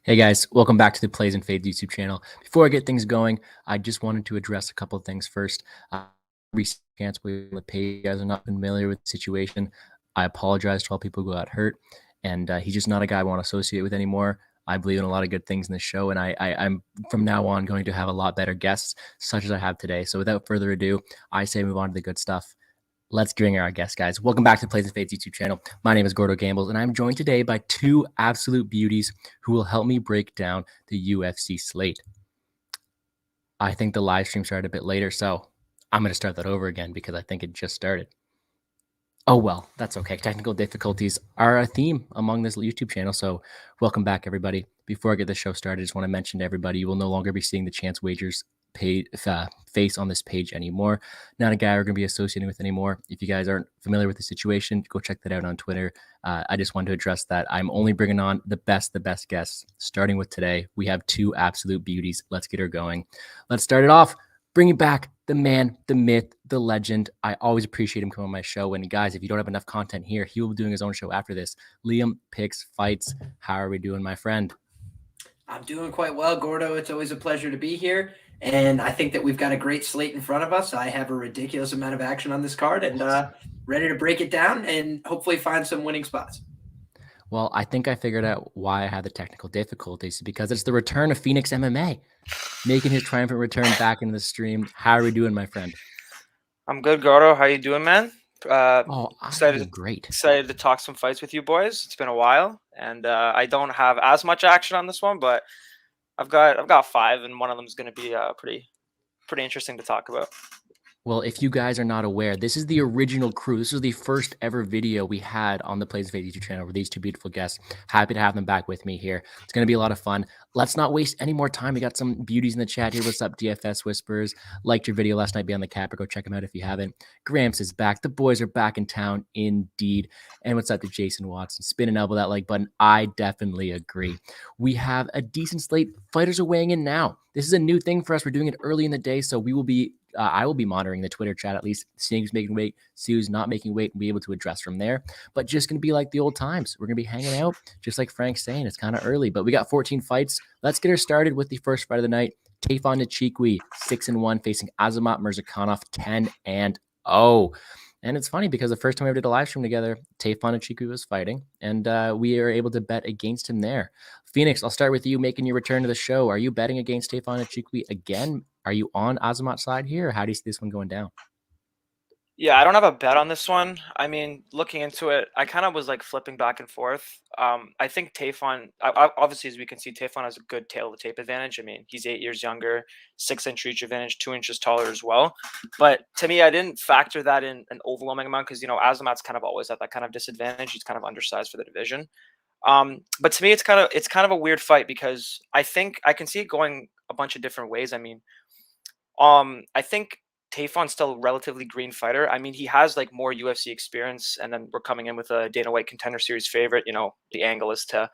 Hey guys, welcome back to the Plays and Fades YouTube channel. Before I get things going, I just wanted to address a couple of things first. Recent chance on the page, you guys are not familiar with the situation. I apologize to all people who got hurt, and he's just not a guy I want to associate with anymore. I believe in a lot of good things in this show, and I'm from now on going to have a lot better guests, such as I have today. So without further ado, I say move on to the good stuff. Let's bring our guests, guys. Welcome back to the Plays and Fades YouTube channel. My name is Gordo Gambles, and I'm joined today by two absolute beauties who will help me break down the UFC slate. I think the live stream started a bit later, so I'm going to start that over again because I think it just started. Oh, well, that's okay. Technical difficulties are a theme among this YouTube channel, so welcome back, everybody. Before I get the show started, I just want to mention to everybody, you will no longer be seeing the Chance Wagers face on this page anymore. Not a guy we're going to be associating with anymore. If you guys aren't familiar with the situation, go check that out on Twitter. I just wanted to address that. I'm only bringing on the best guests. Starting with today, we have two absolute beauties. Let's get her going. Let's start it off. Bringing back the man, the myth, the legend. I always appreciate him coming on my show. And guys, if you don't have enough content here, he will be doing his own show after this. Liam Picks Fights. How are we doing, my friend? I'm doing quite well, Gordo. It's always a pleasure to be here. And I think that we've got a great slate in front of us. I have a ridiculous amount of action on this card and ready to break it down and hopefully find some winning spots. Well, I think I figured out why I had the technical difficulties, because it's the return of Phoenix MMA, making his triumphant return back into the stream. How are we doing, my friend? I'm good, Gordo. How you doing, man? I'm doing great. Excited to talk some fights with you boys. It's been a while, and I don't have as much action on this one, but I've got five, and one of them is going to be pretty interesting to talk about. Well, if you guys are not aware, this is the original crew. This was the first ever video we had on the Plays and Fades YouTube channel with these two beautiful guests. Happy to have them back with me here. It's going to be a lot of fun. Let's not waste any more time. We got some beauties in the chat here. What's up, DFS Whispers? Liked your video last night Beyond the Capper. Go check them out if you haven't. Gramps is back. The boys are back in town indeed. And what's up to Jason Watson? Spin and elbow that like button. I definitely agree. We have a decent slate. Fighters are weighing in now. This is a new thing for us. We're doing it early in the day, so we will be I will be monitoring the Twitter chat, at least seeing who's making weight, see who's not making weight, and be able to address from there. But just going to be like the old times. We're going to be hanging out, just like Frank's saying. It's kind of early, but we got 14 fights. Let's get her started with the first fight of the night. Tayfon Nchikwi, 6-1, facing Azamat Mirzakhanov, 10-0. And it's funny because the first time we ever did a live stream together, Tayfon Nchikwi was fighting, and we are able to bet against him there. Phoenix, I'll start with you making your return to the show. Are you betting against Tayfon Nchikwi again? Are you on Azamat's side here, or how do you see this one going down? Yeah, I don't have a bet on this one. I mean, looking into it, I kind of was like flipping back and forth. I think Tayfon, obviously, as we can see, Tayfon has a good tail of the tape advantage. I mean, he's 8 years younger, 6-inch reach advantage, 2 inches taller as well. But to me, I didn't factor that in an overwhelming amount because, Azamat's kind of always at that kind of disadvantage. He's kind of undersized for the division. But to me, it's kind of a weird fight because I think I can see it going a bunch of different ways. I mean, I think Tayfon's still a relatively green fighter. I mean, he has like more UFC experience, and then we're coming in with a Dana White Contender Series favorite. The angle is to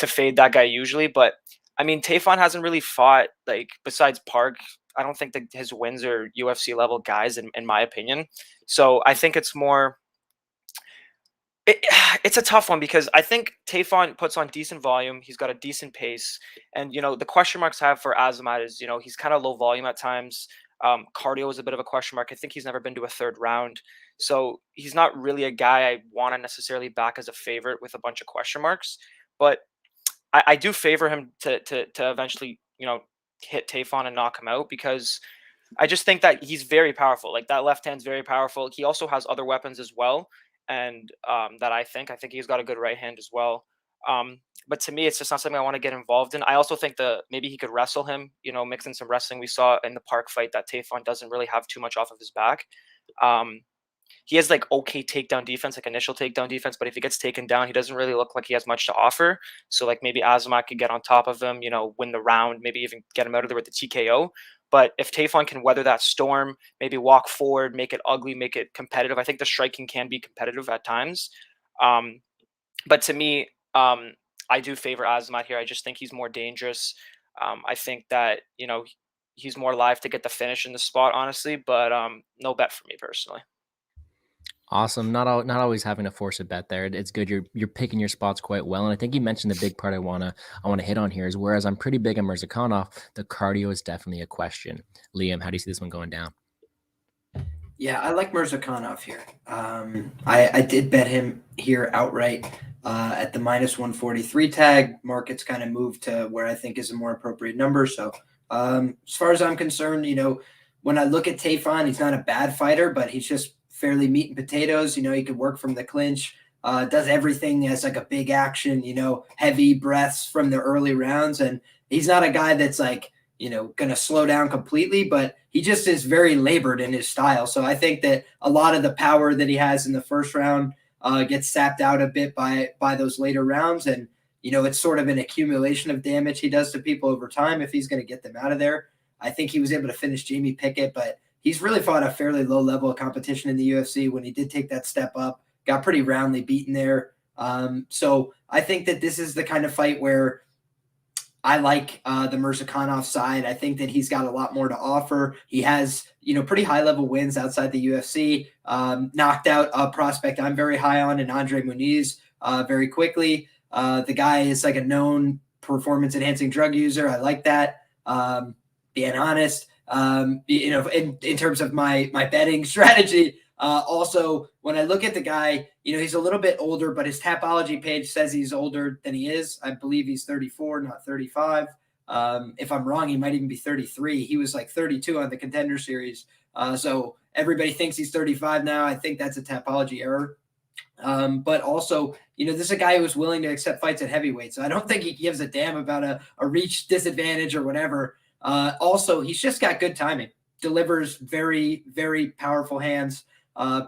fade that guy usually, but I mean, Tayfon hasn't really fought like besides Park. I don't think that his wins are UFC level guys, in my opinion. So I think it's more. It's a tough one because I think Tayfon puts on decent volume. He's got a decent pace, and the question marks I have for Azamat is he's kind of low volume at times. Cardio is a bit of a question mark. I think he's never been to a third round, so he's not really a guy I want to necessarily back as a favorite with a bunch of question marks. But I do favor him to eventually hit Tayfon and knock him out because I just think that he's very powerful. Like that left hand's very powerful. He also has other weapons as well, and that I think he's got a good right hand as well. But to me, it's just not something I want to get involved in. I also think that maybe he could wrestle him. Mix in some wrestling. We saw in the Park fight that Tayfon doesn't really have too much off of his back. He has like okay takedown defense, like initial takedown defense, but if he gets taken down, he doesn't really look like he has much to offer. So like maybe Azamat could get on top of him, win the round, maybe even get him out of there with the TKO. But if Tayfon can weather that storm, maybe walk forward, make it ugly, make it competitive, I think the striking can be competitive at times. But to me, I do favor Azamat here. I just think he's more dangerous. I think that, he's more live to get the finish in the spot, honestly, but no bet for me personally. Awesome. Not always having to force a bet there. It's good. You're picking your spots quite well. And I think you mentioned the big part I wanna hit on here is whereas I'm pretty big on Mirzakhanov, the cardio is definitely a question. Liam, how do you see this one going down? Yeah, I like Mirzakhanov here. I did bet him here outright at the -143 tag. Market's kind of moved to where I think is a more appropriate number. So as far as I'm concerned, when I look at Tafon, he's not a bad fighter, but he's just fairly meat and potatoes. He could work from the clinch, does everything as like a big action, heavy breaths from the early rounds. And he's not a guy that's like, going to slow down completely, but he just is very labored in his style. So I think that a lot of the power that he has in the first round gets sapped out a bit by those later rounds. And, it's sort of an accumulation of damage he does to people over time if he's going to get them out of there. I think he was able to finish Jamie Pickett, but he's really fought a fairly low level of competition in the UFC. When he did take that step up, got pretty roundly beaten there. So I think that this is the kind of fight where I like the Mirzakhanov side. I think that he's got a lot more to offer. He has, pretty high level wins outside the UFC. Knocked out a prospect I'm very high on in Andre Muniz very quickly. The guy is like a known performance enhancing drug user. I like that. Being honest, in terms of my betting strategy. Also, when I look at the guy, he's a little bit older, but his Tapology page says he's older than he is. I believe he's 34, not 35. If I'm wrong, he might even be 33. He was like 32 on the Contender Series. So everybody thinks he's 35 now. I think that's a Tapology error. But also, this is a guy who was willing to accept fights at heavyweight. So I don't think he gives a damn about a reach disadvantage or whatever. Also, he's just got good timing, delivers very, very powerful hands.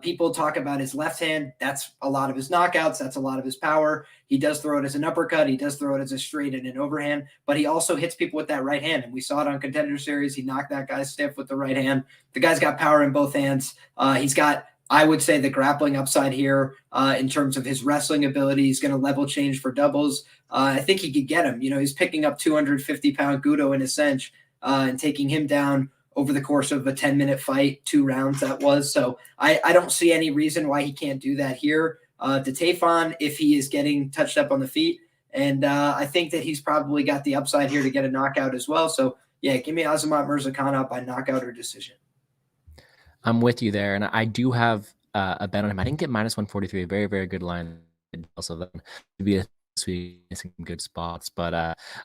People talk about his left hand. That's a lot of his knockouts. That's a lot of his power. He does throw it as an uppercut. He does throw it as a straight and an overhand, but he also hits people with that right hand. And we saw it on Contender Series. He knocked that guy stiff with the right hand. The guy's got power in both hands. He's got, I would say, the grappling upside here in terms of his wrestling ability. He's going to level change for doubles. I think he could get him. He's picking up 250-pound Gudo in a cinch and taking him down over the course of a 10-minute fight, 2 rounds that was. So I don't see any reason why he can't do that here. To Tafon, if he is getting touched up on the feet. And I think that he's probably got the upside here to get a knockout as well. So, yeah, give me Azamat Mirzakhanov by knockout or decision. I'm with you there, and I do have a bet on him. I didn't get -143, a very, very good line. Also, to be a some good spots, but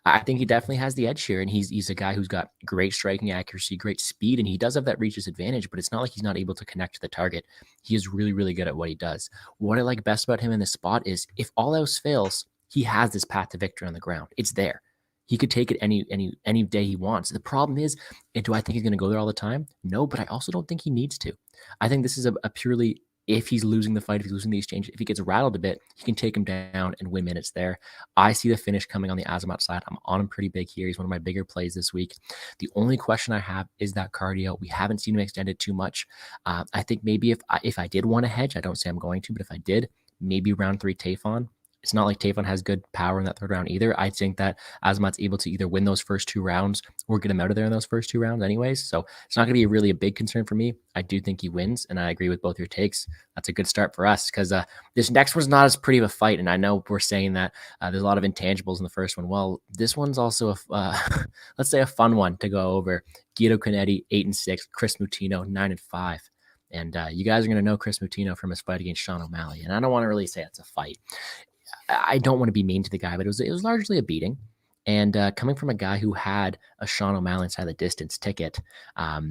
I think he definitely has the edge here, and he's a guy who's got great striking accuracy, great speed, and he does have that reach disadvantage, but it's not like he's not able to connect to the target. He is really, really good at what he does. What I like best about him in this spot is if all else fails, he has this path to victory on the ground. It's there. He could take it any day he wants. The problem is, do I think he's going to go there all the time? No, but I also don't think he needs to. I think this is a purely, if he's losing the fight, if he's losing the exchange, if he gets rattled a bit, he can take him down and win minutes there. I see the finish coming on the Azamat side. I'm on him pretty big here. He's one of my bigger plays this week. The only question I have is that cardio. We haven't seen him extend it too much. I think maybe if I did want to hedge, I don't say I'm going to, but if I did, maybe round 3 Tafon. It's not like Tafon has good power in that third round either. I think that Azamat's able to either win those first 2 rounds or get him out of there in those first 2 rounds anyways. So it's not going to be really a big concern for me. I do think he wins, and I agree with both your takes. That's a good start for us because this next one's not as pretty of a fight, and I know we're saying that there's a lot of intangibles in the first one. Well, this one's also, let's say, a fun one to go over. Guido Canetti, 8-6. Chris Mutino, 9-5. And you guys are going to know Chris Mutino from his fight against Sean O'Malley, and I don't want to really say it's a fight. I don't want to be mean to the guy, but it was largely a beating. And coming from a guy who had a Sean O'Malley inside the distance ticket, my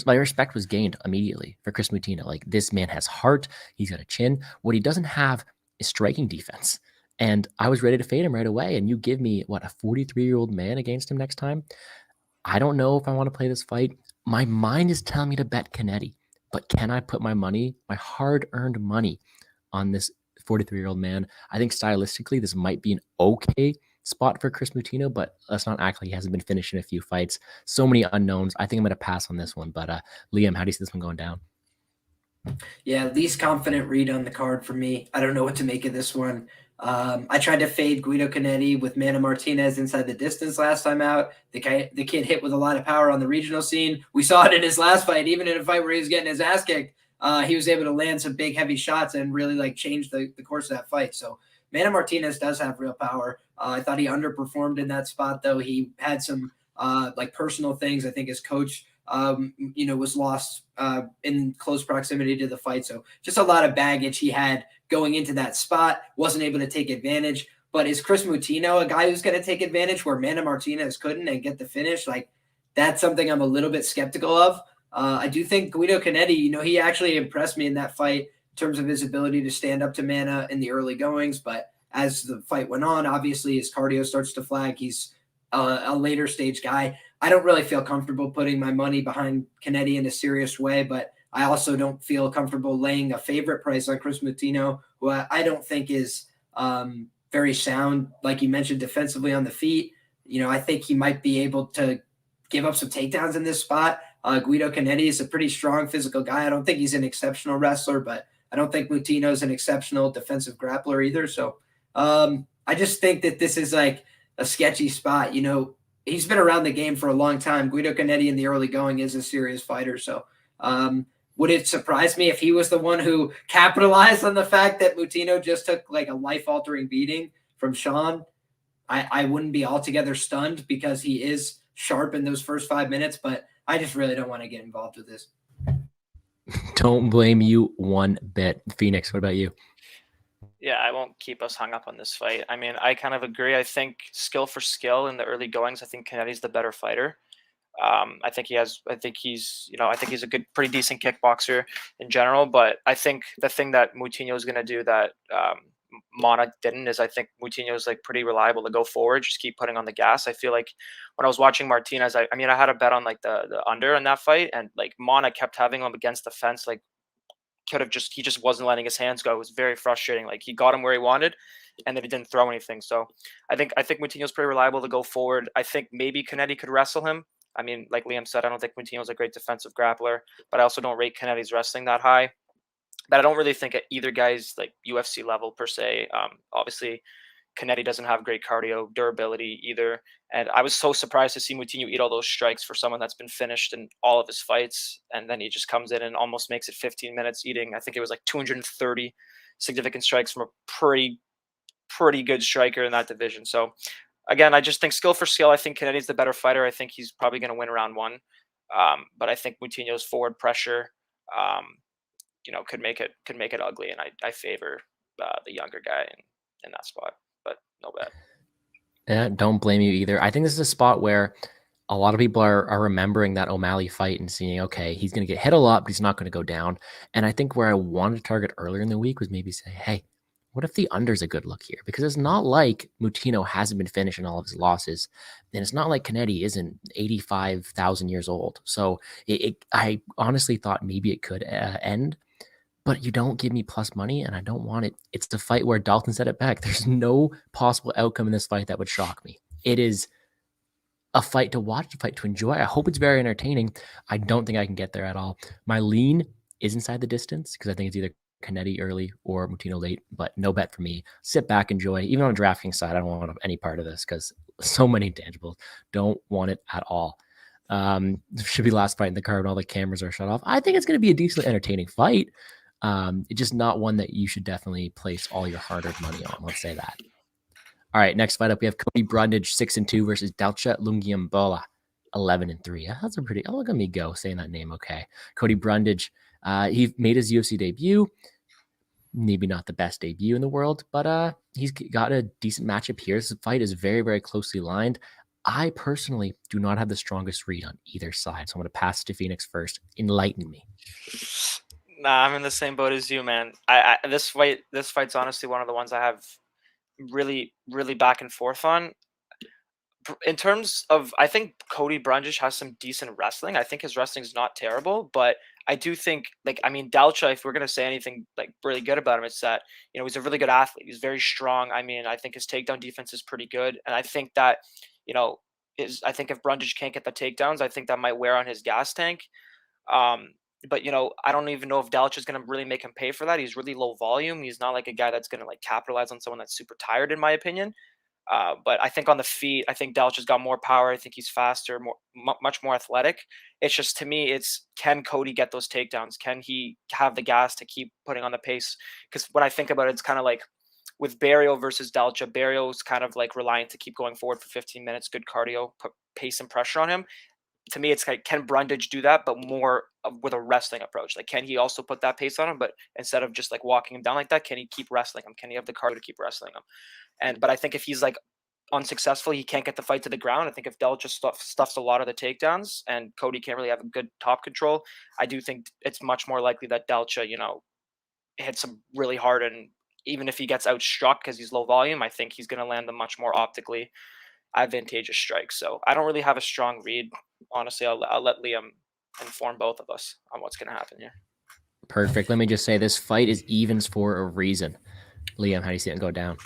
respect was gained immediately for Chris Mutino. Like, this man has heart. He's got a chin. What he doesn't have is striking defense. And I was ready to fade him right away. And you give me, a 43-year-old man against him next time? I don't know if I want to play this fight. My mind is telling me to bet Canetti. But can I put my money, my hard-earned money, on this 43-year-old man? I think stylistically this might be an okay spot for Chris Mutino, but let's not act like he hasn't been finishing a few fights. So many unknowns. I think I'm going to pass on this one. But Liam, how do you see this one going down? Yeah, least confident read on the card for me. I don't know what to make of this one. I tried to fade Guido Canetti with Mana Martinez inside the distance last time out. The kid hit with a lot of power on the regional scene. We saw it in his last fight, even in a fight where he was getting his ass kicked. he was able to land some big, heavy shots and really like change the course of that fight. So Mana Martinez does have real power. I thought he underperformed in that spot, though. He had some like personal things. I think his coach, was lost in close proximity to the fight. So just a lot of baggage he had going into that spot, wasn't able to take advantage. But is Chris Moutinho a guy who's going to take advantage where Mana Martinez couldn't and get the finish? Like, that's something I'm a little bit skeptical of. I do think Guido Canetti, he actually impressed me in that fight in terms of his ability to stand up to Mana in the early goings. But as the fight went on, obviously his cardio starts to flag. He's a later stage guy. I don't really feel comfortable putting my money behind Canetti in a serious way, but I also don't feel comfortable laying a favorite price on Chris Moutinho, who I don't think is very sound, like you mentioned, defensively on the feet. I think he might be able to give up some takedowns in this spot. Guido Canetti is a pretty strong physical guy. I don't think he's an exceptional wrestler, but I don't think Moutinho is an exceptional defensive grappler either. So I just think that this is like a sketchy spot. He's been around the game for a long time. Guido Canetti in the early going is a serious fighter. So would it surprise me if he was the one who capitalized on the fact that Moutinho just took like a life-altering beating from Sean? I wouldn't be altogether stunned because he is sharp in those first 5 minutes, but I just really don't want to get involved with this. Don't blame you one bit. Phoenix, what about you? Yeah, I won't keep us hung up on this fight. I mean, I kind of agree. I think skill for skill in the early goings, I think Canetti's the better fighter. I think he's a good, pretty decent kickboxer in general. But I think the thing that Moutinho is going to do that Mana didn't is I think Moutinho is like pretty reliable to go forward, just keep putting on the gas. I feel like when I was watching Martinez, I had a bet on like the under in that fight, and like Mana kept having him against the fence, like he just wasn't letting his hands go. It was very frustrating. Like he got him where he wanted, and then he didn't throw anything. So I think Moutinho's pretty reliable to go forward. I think maybe Canetti could wrestle him. I mean, like Liam said, I don't think Moutinho's a great defensive grappler, but I also don't rate Canetti's wrestling that high. But I don't really think at either guy's like UFC level per se. Obviously, Canetti doesn't have great cardio durability either, and I was so surprised to see Moutinho eat all those strikes for someone that's been finished in all of his fights, and then he just comes in and almost makes it 15 minutes eating. I think it was like 230 significant strikes from a pretty good striker in that division. So again, I just think skill for skill, I think Canetti's the better fighter. I think he's probably going to win round one, but I think Moutinho's forward pressure, could make it ugly, and I favor the younger guy in that spot. But no bet. Yeah, don't blame you either. I think this is a spot where a lot of people are remembering that O'Malley fight and seeing, okay, he's going to get hit a lot, but he's not going to go down. And I think where I wanted to target earlier in the week was maybe say, hey, what if the under's a good look here? Because it's not like Moutinho hasn't been finishing all of his losses. And it's not like Canetti isn't 85,000 years old. So I honestly thought maybe it could end. But you don't give me plus money, and I don't want it. It's the fight where Dalton said it back. There's no possible outcome in this fight that would shock me. It is a fight to watch, a fight to enjoy. I hope it's very entertaining. I don't think I can get there at all. My lean is inside the distance because I think it's either Canetti early or Moutinho late, but no bet for me. Sit back, enjoy. Even on a DraftKings side, I don't want any part of this because so many intangibles. Don't want it at all. Should be last fight in the card when all the cameras are shut off. I think it's going to be a decently entertaining fight. It's just not one that you should definitely place all your hard-earned money on. Let's say that. All right, next fight up, we have Cody Brundage 6-2 versus Dalcha Lungiambula 11-3. That's a pretty. Oh, look at me go saying that name. Okay, Cody Brundage. He made his UFC debut. Maybe not the best debut in the world, but he's got a decent matchup here. This fight is very, very closely lined. I personally do not have the strongest read on either side, so I'm going to pass it to Phoenix first. Enlighten me. Nah, I'm in the same boat as you, man. This fight's honestly one of the ones I have really, really back and forth on. In terms of, I think Cody Brundage has some decent wrestling. I think his wrestling's not terrible, but I do think, Dalcha, if we're going to say anything, really good about him, it's that, he's a really good athlete. He's very strong. I mean, I think his takedown defense is pretty good. And I think that, I think if Brundage can't get the takedowns, I think that might wear on his gas tank. But I don't even know if Dalcha is going to really make him pay for that. He's really low volume. He's not like a guy that's going to capitalize on someone that's super tired, in my opinion. But I think on the feet, I think Dalcha's got more power. I think he's faster, much more athletic. It's just, to me, it's, can Cody get those takedowns? Can he have the gas to keep putting on the pace? Because when I think about it, it's kind of like with Barrio versus Dalcha. Barrio's kind of like reliant to keep going forward for 15 minutes, good cardio, put pace and pressure on him. To me, it's like, can Brundage do that, but more with a wrestling approach? Like, can he also put that pace on him, but instead of just like walking him down like that, can he keep wrestling him? Can he have the cardio to keep wrestling him? But I think if he's like unsuccessful, he can't get the fight to the ground. I think if Dalcha stuffs a lot of the takedowns and Cody can't really have a good top control, I do think it's much more likely that Dalcha, hits him really hard. And even if he gets outstruck because he's low volume, I think he's going to land a much more optically advantageous strike. So I don't really have a strong read. Honestly, I'll let Liam inform both of us on what's going to happen here. Perfect. Let me just say, this fight is evens for a reason. Liam, how do you see it go down?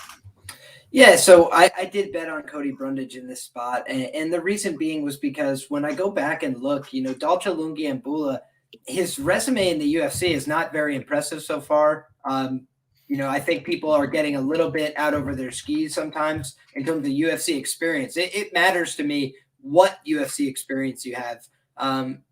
Yeah, so I did bet on Cody Brundage in this spot, and the reason being was because when I go back and look, Dalcha Lungi and Bula, his resume in the UFC is not very impressive so far. I think people are getting a little bit out over their skis sometimes in terms of the UFC experience. It matters to me what UFC experience you have,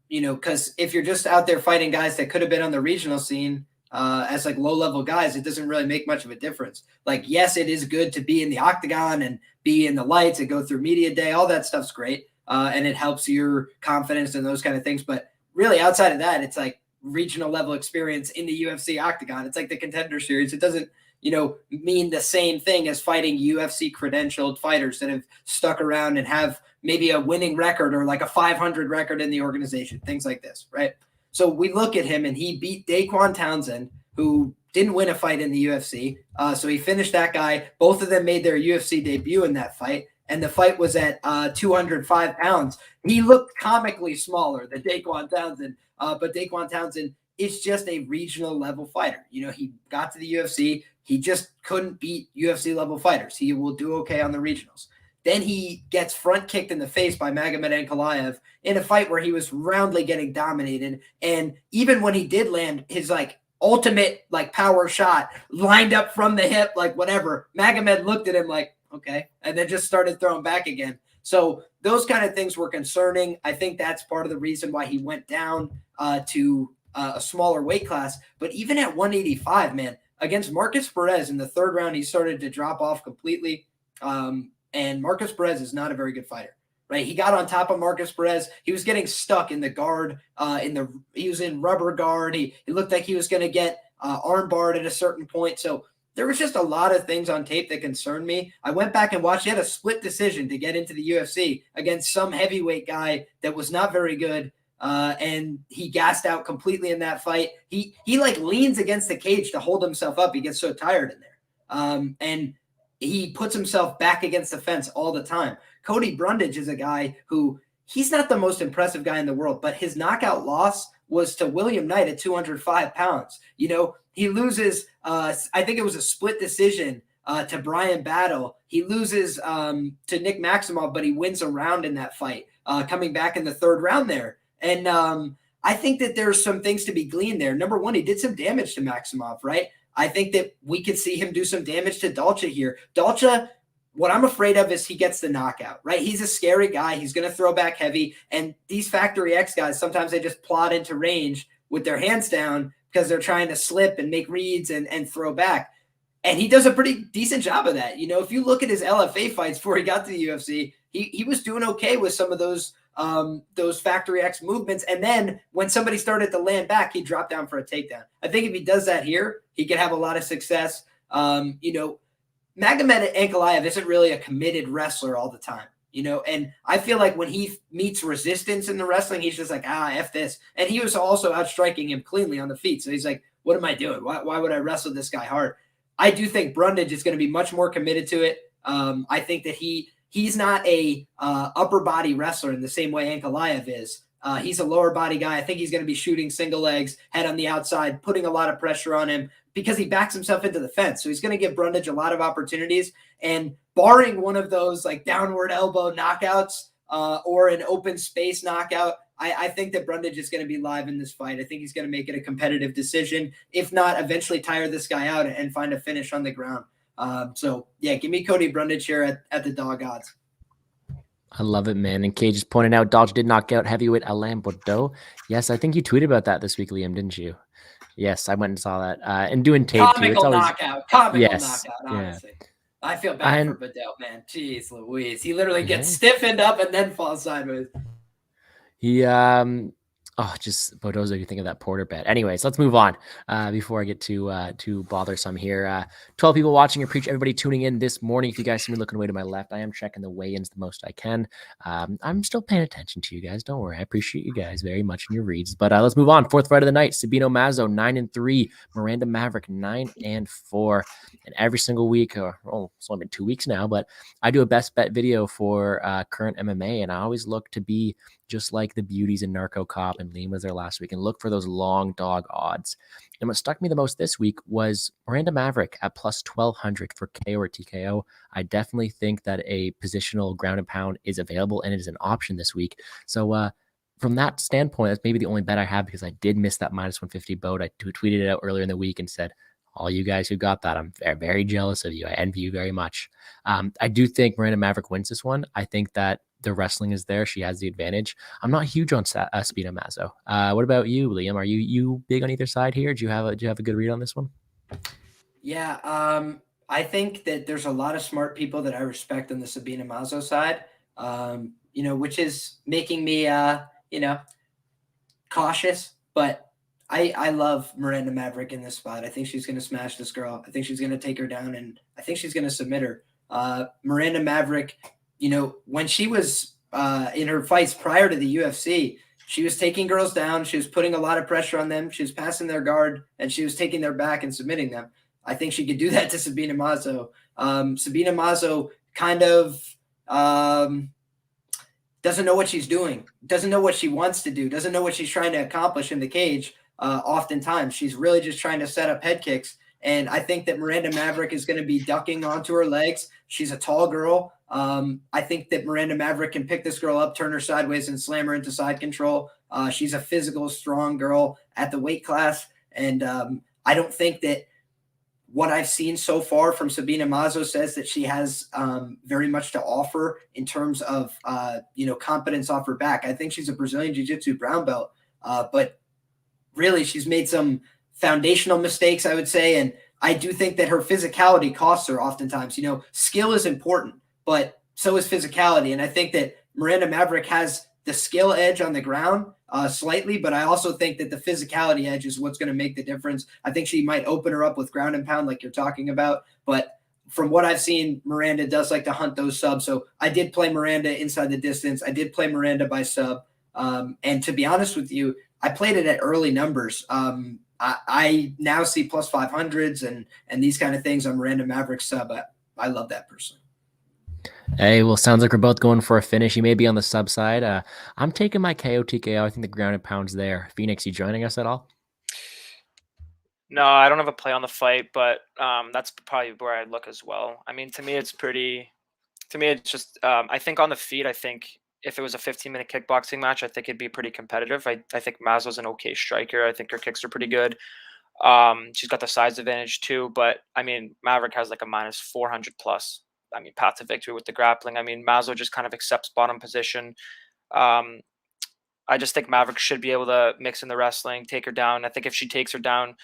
because if you're just out there fighting guys that could have been on the regional scene as like low-level guys, it doesn't really make much of a difference. Like, yes, it is good to be in the octagon and be in the lights and go through media day. All that stuff's great, and it helps your confidence and those kind of things. But really, outside of that, it's like regional level experience in the UFC octagon. It's like the Contender Series. It doesn't, mean the same thing as fighting UFC credentialed fighters that have stuck around and have maybe a winning record or like a 500 record in the organization, things like this, right? So we look at him and he beat Daquan Townsend, who didn't win a fight in the UFC. So he finished that guy. Both of them made their UFC debut in that fight. And the fight was at 205 pounds. He looked comically smaller than Daquan Townsend, but Daquan Townsend is just a regional level fighter. He got to the UFC. He just couldn't beat UFC level fighters. He will do okay on the regionals. Then he gets front kicked in the face by Magomed Ankalaev in a fight where he was roundly getting dominated. And even when he did land his like ultimate like power shot lined up from the hip, like whatever, Magomed looked at him like, okay, and then just started throwing back again. So those kind of things were concerning. I think that's part of the reason why he went down to a smaller weight class. But even at 185, man, against Marcus Perez in the third round, he started to drop off completely. And Marcus Perez is not a very good fighter, right? He got on top of Marcus Perez. He was getting stuck in the guard. He was in rubber guard. He looked like he was going to get arm barred at a certain point. So there was just a lot of things on tape that concerned me. I went back and watched. He had a split decision to get into the UFC against some heavyweight guy that was not very good. And he gassed out completely in that fight. He like leans against the cage to hold himself up. He gets so tired in there. And he puts himself back against the fence all the time. Cody Brundage is a guy who, he's not the most impressive guy in the world, but his knockout loss was to William Knight at 205 pounds. He loses, I think it was a split decision to Brian Battle. He loses to Nick Maximov, but he wins a round in that fight, coming back in the third round there. And I think that there's some things to be gleaned there. Number one, he did some damage to Maximov, right? I think that we could see him do some damage to Dalcha here. Dalcha, what I'm afraid of is he gets the knockout, right? He's a scary guy. He's going to throw back heavy. And these Factory X guys, sometimes they just plot into range with their hands down because they're trying to slip and make reads and throw back. And he does a pretty decent job of that. If you look at his LFA fights before he got to the UFC, he was doing okay with some of those Factory X movements. And then when somebody started to land back, he dropped down for a takedown. I think if he does that here, he could have a lot of success. Magomed Ankalaev isn't really a committed wrestler all the time, and I feel like when he meets resistance in the wrestling, he's just like, F this. And he was also outstriking him cleanly on the feet. So he's like, what am I doing? Why would I wrestle this guy hard? I do think Brundage is going to be much more committed to it. I think that he's not a upper body wrestler in the same way Ankalaev is. He's a lower body guy. I think he's going to be shooting single legs, head on the outside, putting a lot of pressure on him because he backs himself into the fence. So he's going to give Brundage a lot of opportunities. And barring one of those like downward elbow knockouts or an open space knockout, I think that Brundage is going to be live in this fight. I think he's going to make it a competitive decision, if not eventually tire this guy out and find a finish on the ground. So yeah, give me Cody Brundage here at the dog odds. I love it, man. And Cage is pointing out Dodge did knock out heavyweight Alain Bordeaux. Yes, I think you tweeted about that this week, Liam, didn't you? Yes, I went and saw that. And doing tape too. It's always Comical yes, knockout, yeah. honestly. I feel bad for And Bordeaux, man. Jeez Louise. He literally gets stiffened up and then falls sideways. he just Bordeaux, if you think of that Porter bet. Anyways, let's move on before I get too bothersome here. 12 people watching. Appreciate everybody tuning in this morning. If you guys see me looking away to my left, I am checking the weigh-ins the most I can. I'm still paying attention to you guys. Don't worry. I appreciate you guys very much in your reads. But let's move on. Fourth fight of the night. Sabino Mazo 9-3. Miranda Maverick 9-4. And every single week, it's only been 2 weeks now, but I do a best bet video for current MMA, and I always look to be just like the beauties in Narco Cop, and Liam was there last week, and look for those long dog odds. And what stuck me the most this week was Miranda Maverick at plus 1,200 for KO or TKO. I definitely think that a positional ground and pound is available, and it is an option this week. So from that standpoint, that's maybe the only bet I have, because I did miss that minus 150 boat. I tweeted it out earlier in the week and said, all you guys who got that, I'm very, very jealous of you. I envy you very much. I do think Miranda Maverick wins this one. I think that the wrestling is there. She has the advantage. I'm not huge on Sabino Mazo. What about you, Liam? Are you big on either side here? Do you have a good read on this one? Yeah, I think that there's a lot of smart people that I respect on the Sabino Mazo side, which is making me, cautious, but I love Miranda Maverick in this spot. I think she's going to smash this girl. I think she's going to take her down, and I think she's going to submit her. Miranda Maverick, when she was in her fights prior to the UFC, she was taking girls down. She was putting a lot of pressure on them. She was passing their guard, and she was taking their back and submitting them. I think she could do that to Sabino Mazo. Sabino Mazo kind of doesn't know what she's doing, doesn't know what she wants to do, doesn't know what she's trying to accomplish in the cage. Oftentimes, she's really just trying to set up head kicks. And I think that Miranda Maverick is going to be ducking onto her legs. She's a tall girl. I think that Miranda Maverick can pick this girl up, turn her sideways, and slam her into side control. She's a physical, strong girl at the weight class. And I don't think that what I've seen so far from Sabino Mazo says that she has very much to offer in terms of, competence off her back. I think she's a Brazilian Jiu-Jitsu brown belt, but really she's made some foundational mistakes, I would say. And I do think that her physicality costs her oftentimes. Skill is important, but so is physicality. And I think that Miranda Maverick has the skill edge on the ground slightly, but I also think that the physicality edge is what's going to make the difference. I think she might open her up with ground and pound like you're talking about, but from what I've seen, Miranda does like to hunt those subs. So I did play Miranda inside the distance. I did play Miranda by sub. And to be honest with you, I played it at early numbers. I now see plus 500s and these kind of things on Miranda Maverick sub. I love that person. Hey, well, sounds like we're both going for a finish. You may be on the sub side. I'm taking my KO TKO. I think the ground and pound's there. Phoenix, you joining us at all? No, I don't have a play on the fight, but that's probably where I look as well. I mean, to me, it's just, I think on the feet, I think if it was a 15-minute kickboxing match, I think it'd be pretty competitive. I think Mazo's an okay striker. I think her kicks are pretty good. She's got the size advantage too, but I mean, Maverick has like a minus 400 plus. I mean, path to victory with the grappling. I mean, Mazo just kind of accepts bottom position. I just think Maverick should be able to mix in the wrestling, take her down. I think if she takes her down,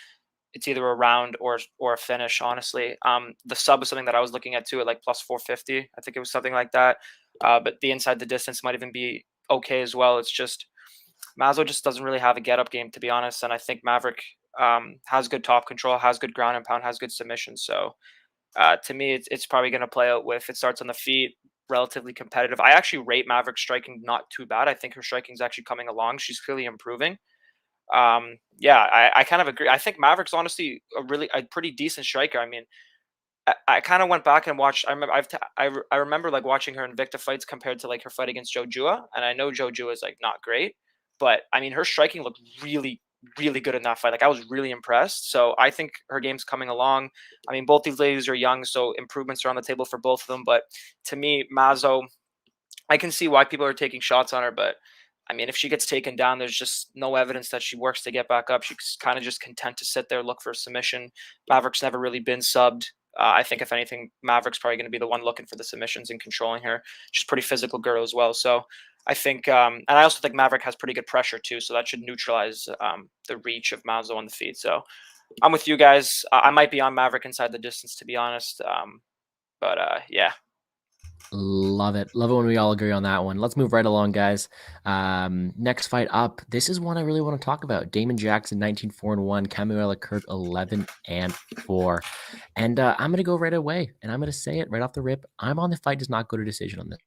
it's either a round or a finish, honestly. The sub is something that I was looking at too, at like plus 450. I think it was something like that. But the inside the distance might even be okay as well. It's just Mazo just doesn't really have a get-up game, to be honest. And I think Maverick has good top control, has good ground and pound, has good submission. So to me, it's probably going to play out with, it starts on the feet, relatively competitive. I actually rate Maverick striking not too bad. I think her striking is actually coming along. She's clearly improving. I kind of agree. I think Maverick's honestly a pretty decent striker. I mean, I kind of went back and watched. I remember like watching her Invicta fights compared to like her fight against Joe Jua, and I know Joe Jua is like not great, but I mean her striking looked really, really good in that fight. Like I was really impressed. So I think her game's coming along. I mean, both these ladies are young, so improvements are on the table for both of them. But to me, Mazo, I can see why people are taking shots on her, but I mean, if she gets taken down, there's just no evidence that she works to get back up. She's kind of just content to sit there, look for a submission. Maverick's never really been subbed. I think if anything, Maverick's probably going to be the one looking for the submissions and controlling her. She's pretty physical girl as well. So I think, and I also think Maverick has pretty good pressure too. So that should neutralize the reach of Malzo on the feet. So I'm with you guys. I might be on Maverick inside the distance, to be honest. But yeah. Love it. Love it when we all agree on that one. Let's move right along, guys. Next fight up. This is one I really want to talk about. Damon Jackson, 19-4-1. Camuela Kirk, 11-4. And I'm going to go right away, and I'm going to say it right off the rip. I'm on the fight does not go to decision on this.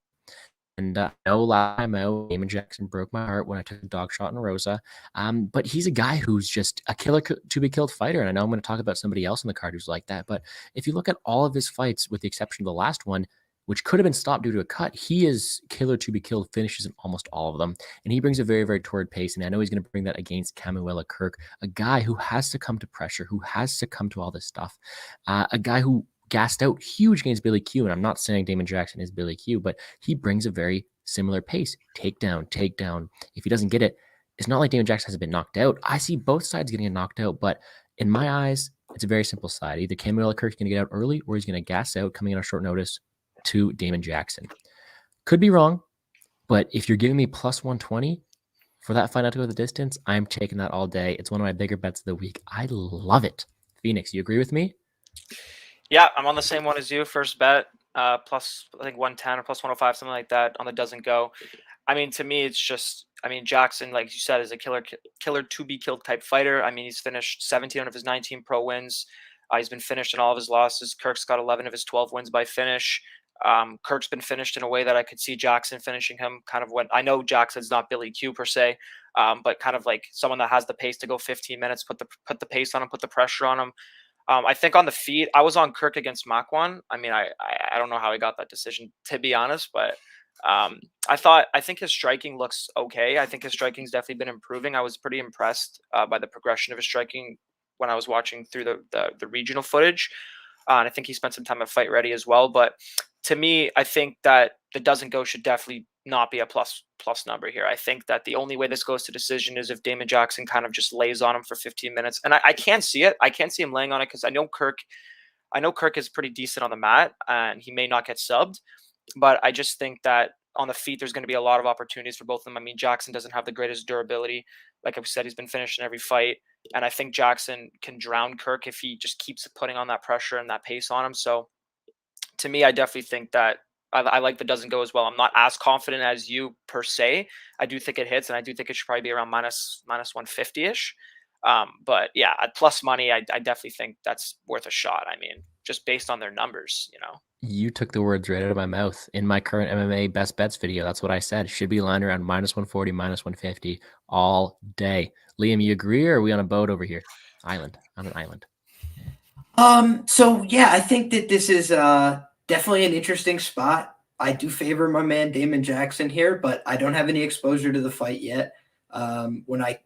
And no last time out, Damon Jackson broke my heart when I took a dog shot in Rosa. But he's a guy who's just a killer to be killed fighter. And I know I'm going to talk about somebody else on the card who's like that. But if you look at all of his fights, with the exception of the last one, which could have been stopped due to a cut, he is killer to be killed finishes in almost all of them. And he brings a very, very torrid pace. And I know he's going to bring that against Camuela Kirk, a guy who has succumbed to pressure, who has succumbed to all this stuff, a guy who gassed out huge against Billy Q. And I'm not saying Damon Jackson is Billy Q, but he brings a very similar pace. Takedown. If he doesn't get it, it's not like Damon Jackson hasn't been knocked out. I see both sides getting knocked out, but in my eyes, it's a very simple side. Either Camuela Kirk's going to get out early, or he's going to gas out coming in on short notice to Damon Jackson. Could be wrong, but if you're giving me plus 120 for that fight not to go the distance, I'm taking that all day. It's one of my bigger bets of the week. I love it. Phoenix, you agree with me? Yeah, I'm on the same one as you. First bet, plus I think 110 or plus 105, something like that on the doesn't go. I mean, to me, it's just, I mean, Jackson, like you said, is a killer to be killed type fighter. I mean, he's finished 17 of his 19 pro wins. He's been finished in all of his losses. Kirk's got 11 of his 12 wins by finish. Kirk's been finished in a way that I could see Jackson finishing him, kind of when I know Jackson's not Billy Q per se, but kind of like someone that has the pace to go 15 minutes, put the pace on him, put the pressure on him. I think on the feet, I was on Kirk against Makwan. I mean, I don't know how he got that decision, to be honest, but I think his striking looks okay. I think his striking's definitely been improving. I was pretty impressed by the progression of his striking when I was watching through the regional footage. And I think he spent some time at Fight Ready as well. But to me, I think that the doesn't go should definitely not be a plus number here. I think that the only way this goes to decision is if Damon Jackson kind of just lays on him for 15 minutes. And I can't see it. I can't see him laying on it because I know Kirk is pretty decent on the mat and he may not get subbed. But I just think that on the feet, there's going to be a lot of opportunities for both of them. I mean, Jackson doesn't have the greatest durability. Like I said, he's been finished in every fight. And I think Jackson can drown Kirk if he just keeps putting on that pressure and that pace on him. So to me, I definitely think that I like the doesn't go as well. I'm not as confident as you per se. I do think it hits, and I do think it should probably be around minus 150-ish. But yeah, at plus money, I definitely think that's worth a shot. I mean, just based on their numbers, you know. You took the words right out of my mouth. In my current MMA best bets video, that's what I said. Should be lying around minus 140, minus 150 all day. Liam, you agree, or are we on a boat over here? Island. On an island. So yeah, I think that this is definitely an interesting spot. I do favor my man Damon Jackson here, but I don't have any exposure to the fight yet. When I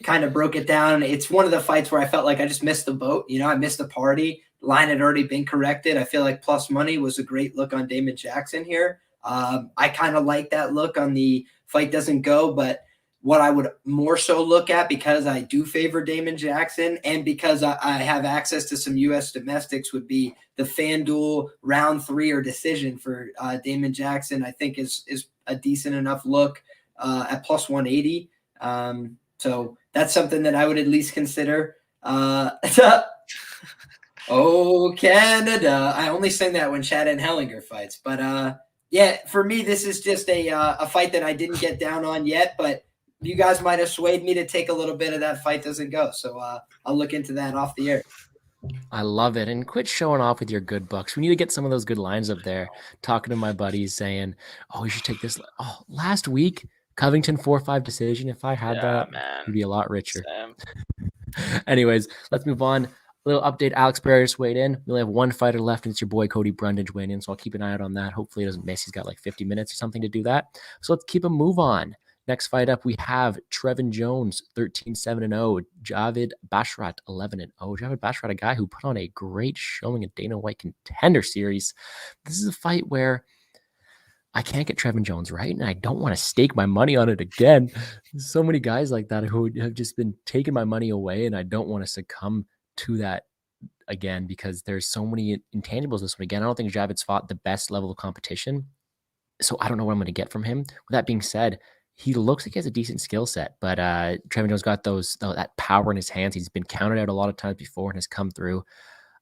kind of broke it down, it's one of the fights where I felt like I just missed the boat. You know, I missed the party. Line had already been corrected. I feel like plus money was a great look on Damon Jackson here. I kind of like that look on the fight doesn't go, but what I would more so look at, because I do favor Damon Jackson and because I have access to some U.S. domestics, would be the FanDuel round 3 or decision for Damon Jackson. I think is a decent enough look at plus 180. So that's something that I would at least consider. Oh, Canada. I only sing that when Chad and Hellinger fights. But yeah, for me, this is just a fight that I didn't get down on yet, but you guys might have swayed me to take a little bit of that fight doesn't go. So I'll look into that off the air. I love it. And quit showing off with your good bucks. We need to get some of those good lines up there. Talking to my buddies saying, oh, we should take this. Oh, last week, Covington 4-5 decision. If I had that, man, it'd be a lot richer. Anyways, let's move on. A little update. Alex Pereira's weighed in. We only have one fighter left, and it's your boy Cody Brundage weighing in. So I'll keep an eye out on that. Hopefully he doesn't miss. He's got like 50 minutes or something to do that. So let's keep a move on. Next fight up, we have Trevin Jones, 13-7-0. Javid Bashrat, 11-0. Javid Bashrat, a guy who put on a great showing at Dana White Contender Series. This is a fight where I can't get Trevin Jones right, and I don't want to stake my money on it again. There's so many guys like that who have just been taking my money away, and I don't want to succumb to that again because there's so many intangibles this one. Again, I don't think Javid's fought the best level of competition, so I don't know what I'm going to get from him. With that being said, he looks like he has a decent skill set, but Trevin Jones got that power in his hands. He's been counted out a lot of times before and has come through.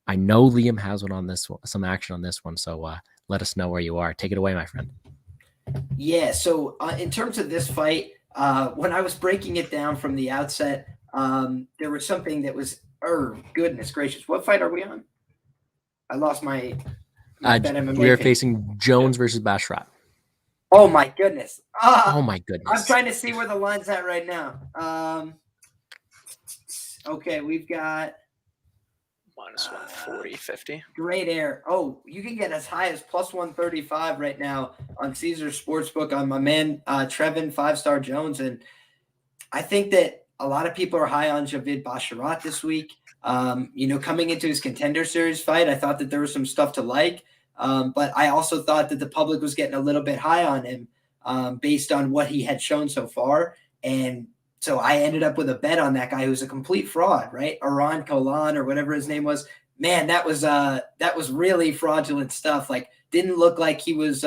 I know Liam has one on this one, some action on this one, so let us know where you are. Take it away, my friend. Yeah, so in terms of this fight, when I was breaking it down from the outset, there was something that was, goodness gracious, what fight are we on? I lost my we are facing Jones versus Basharat. Oh my goodness. Oh my goodness. I'm trying to see where the line's at right now. Okay, we've got minus 140, 50. Great air. Oh, you can get as high as plus 135 right now on Caesars Sportsbook on my man Trevin 5-star Jones. And I think that a lot of people are high on Javid Basharat this week. Coming into his Contender Series fight, I thought that there was some stuff to like. But I also thought that the public was getting a little bit high on him based on what he had shown so far. And so I ended up with a bet on that guy who's a complete fraud, right? Aran Kolan or whatever his name was. Man, that was really fraudulent stuff. Like, didn't look like he was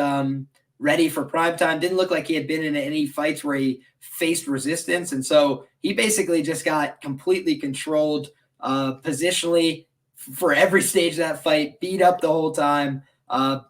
ready for prime time. Didn't look like he had been in any fights where he faced resistance. And so he basically just got completely controlled positionally for every stage of that fight, beat up the whole time.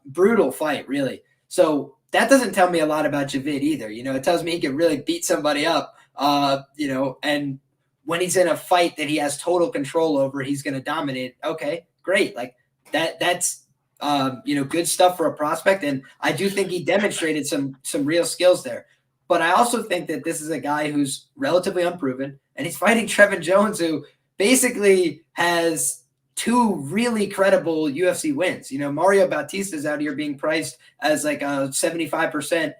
Brutal fight, really. So that doesn't tell me a lot about Javid either. It tells me he can really beat somebody up, and when he's in a fight that he has total control over, he's going to dominate. Okay, great. Like that's good stuff for a prospect. And I do think he demonstrated some real skills there. But I also think that this is a guy who's relatively unproven, and he's fighting Trevin Jones, who basically has two really credible UFC wins. Mario Bautista's out here being priced as like a 75%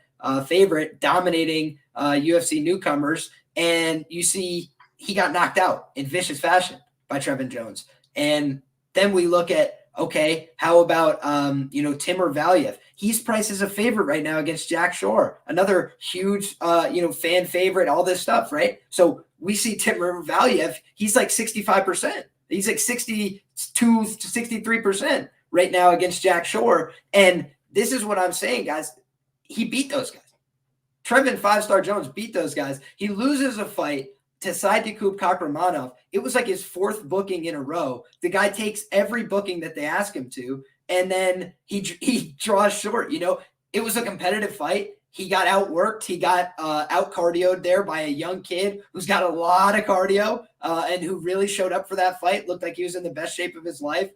favorite, dominating UFC newcomers. And you see he got knocked out in vicious fashion by Trevin Jones. And then we look at, okay, how about, Timur Valiev? He's priced as a favorite right now against Jack Shore, another huge, fan favorite, all this stuff, right? So we see Timur Valiev, he's like 65%. He's like 62 to 63% right now against Jack Shore. And this is what I'm saying, guys. He beat those guys. Trevin 5-star Jones beat those guys. He loses a fight to Saidikub Kakramanov. It was like his fourth booking in a row. The guy takes every booking that they ask him to, and then he draws short. It was a competitive fight. He got outworked. He got out-cardioed there by a young kid who's got a lot of cardio and who really showed up for that fight. Looked like he was in the best shape of his life.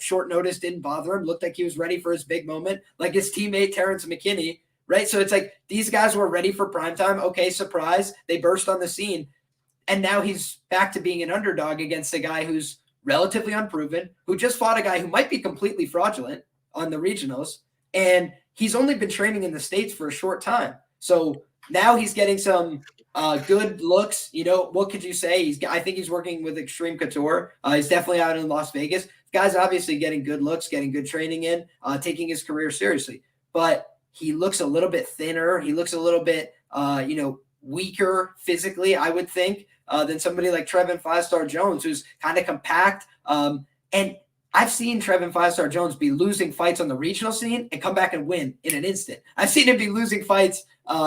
Short notice didn't bother him. Looked like he was ready for his big moment, like his teammate Terrence McKinney, right? So it's like these guys were ready for primetime. Okay, surprise. They burst on the scene. And now he's back to being an underdog against a guy who's relatively unproven, who just fought a guy who might be completely fraudulent on the regionals. And he's only been training in the States for a short time. So now he's getting some good looks. What could you say? I think he's working with Extreme Couture. He's definitely out in Las Vegas. The guy's obviously getting good looks, getting good training in, taking his career seriously. But he looks a little bit thinner. He looks a little bit, weaker physically, I would think, than somebody like Trevin 5-star Jones, who's kind of compact. And I've seen Trevin 5-star Jones be losing fights on the regional scene and come back and win in an instant. I've seen him be losing fights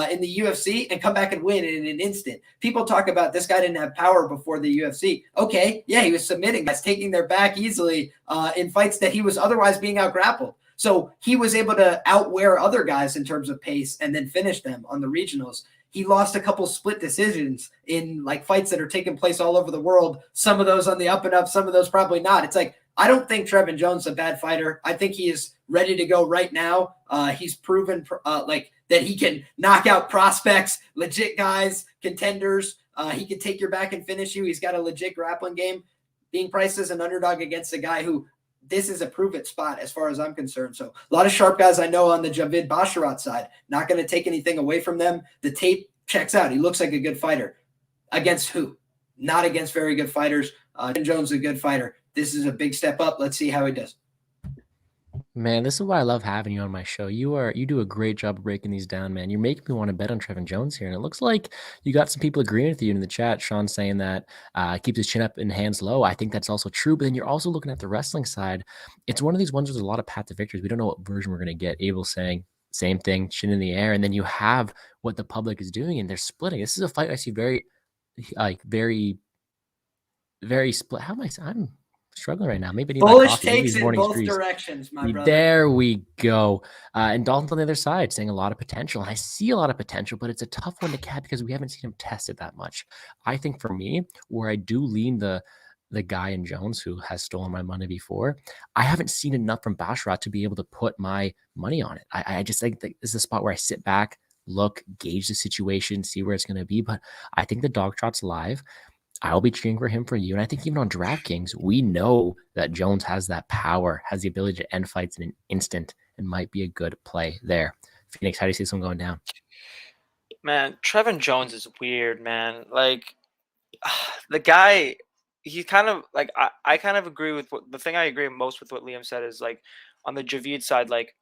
in the UFC and come back and win in an instant. People talk about this guy didn't have power before the UFC. Okay, yeah, he was submitting guys, taking their back easily in fights that he was otherwise being out-grappled. So he was able to outwear other guys in terms of pace and then finish them on the regionals. He lost a couple split decisions in like fights that are taking place all over the world. Some of those on the up and up, some of those probably not. It's like, I don't think Trevin Jones is a bad fighter. I think he is ready to go right now. He's proven that he can knock out prospects, legit guys, contenders. He can take your back and finish you. He's got a legit grappling game. Being priced as an underdog against a guy who this is a prove-it spot as far as I'm concerned. So a lot of sharp guys I know on the Javid Basharat side. Not going to take anything away from them. The tape checks out. He looks like a good fighter. Against who? Not against very good fighters. Jones is a good fighter. This is a big step up. Let's see how he does. Man, this is why I love having you on my show. You do a great job of breaking these down, man. You're making me want to bet on Trevin Jones here, and it looks like you got some people agreeing with you in the chat. Sean saying that keeps his chin up and hands low. I think that's also true. But then you're also looking at the wrestling side. It's one of these ones where there's a lot of path to victories. We don't know what version we're going to get. Abel saying same thing, chin in the air, and then you have what the public is doing, and they're splitting. This is a fight I see very split. How am I? I'm struggling right now. Maybe I need my Bullish coffee. Maybe takes these in morning both screws. directions, my brother. There we go. And Dalton's on the other side saying a lot of potential. And I see a lot of potential, but it's a tough one to cap because we haven't seen him tested that much. I think for me, where I do lean the guy in Jones who has stolen my money before, I haven't seen enough from Basharat to be able to put my money on it. I just think that this is a spot where I sit back, look, gauge the situation, see where it's going to be. But I think the dog trot's live. I'll be cheering for him for you. And I think even on DraftKings, we know that Jones has that power, has the ability to end fights in an instant, and might be a good play there. Phoenix, how do you see this one going down? Man, Trevin Jones is weird, man. Like, the guy, he kind of like I kind of agree with the thing I agree most with what Liam said is like on the Javid side, like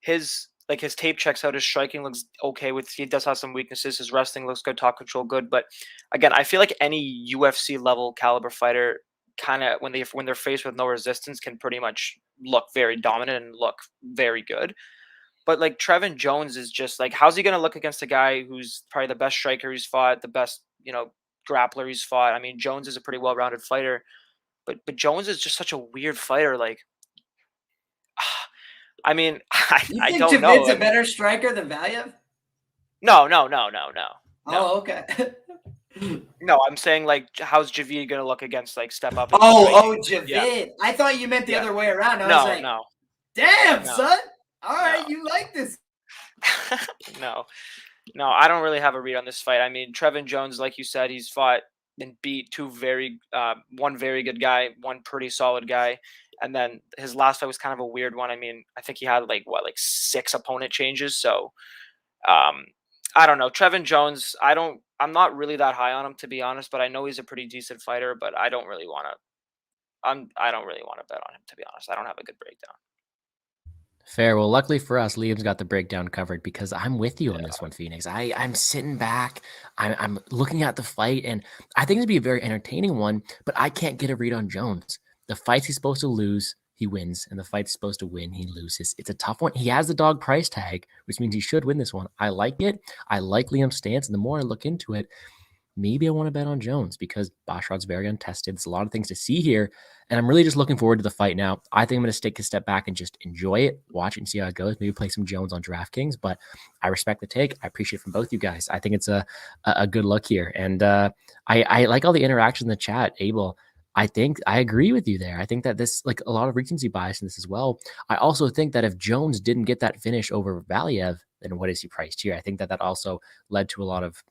his tape checks out, his striking looks okay he does have some weaknesses, his wrestling looks good, top control good, but again, I feel like any UFC level caliber fighter kind of when they're faced with no resistance can pretty much look very dominant and look very good. But like Trevin Jones is just like, how's he going to look against a guy who's probably the best striker he's fought, the best, grappler he's fought? I mean, Jones is a pretty well-rounded fighter, but Jones is just such a weird fighter. Like, I mean, You I think don't know. Javid's a better striker than Valiev? No. Oh, okay. No, I'm saying like, how's Javid going to look against like step up? Javid. Yeah. I thought you meant the other way around. I was like, No. damn, No. son. All right, No. you like this. No, I don't really have a read on this fight. I mean, Trevin Jones, like you said, he's fought and beat one very good guy, one pretty solid guy. And then his last fight was kind of a weird one. I mean, I think he had like 6 opponent changes. So, I don't know. Trevin Jones, I'm not really that high on him, to be honest, but I know he's a pretty decent fighter, but I don't really want to bet on him, to be honest. I don't have a good breakdown. Fair. Well, luckily for us, Liam's got the breakdown covered because I'm with you on this one, Phoenix. I'm sitting back. I'm looking at the fight, and I think it'd be a very entertaining one, but I can't get a read on Jones. The fights he's supposed to lose, he wins, and the fights he's supposed to win, he loses. It's a tough one. He has the dog price tag, which means he should win this one. I like it. I like Liam's stance, and the more I look into it, maybe I want to bet on Jones because Basharat's very untested. There's a lot of things to see here, and I'm really just looking forward to the fight now. I think I'm going to take a step back and just enjoy it, watch it, and see how it goes. Maybe play some Jones on DraftKings, but I respect the take. I appreciate it from both you guys. I think it's a good look here, and I like all the interaction in the chat. Abel, I think I agree with you there. I think that this, like a lot of recency bias in this as well. I also think that if Jones didn't get that finish over Valiev, then what is he priced here? I think that also led to a lot of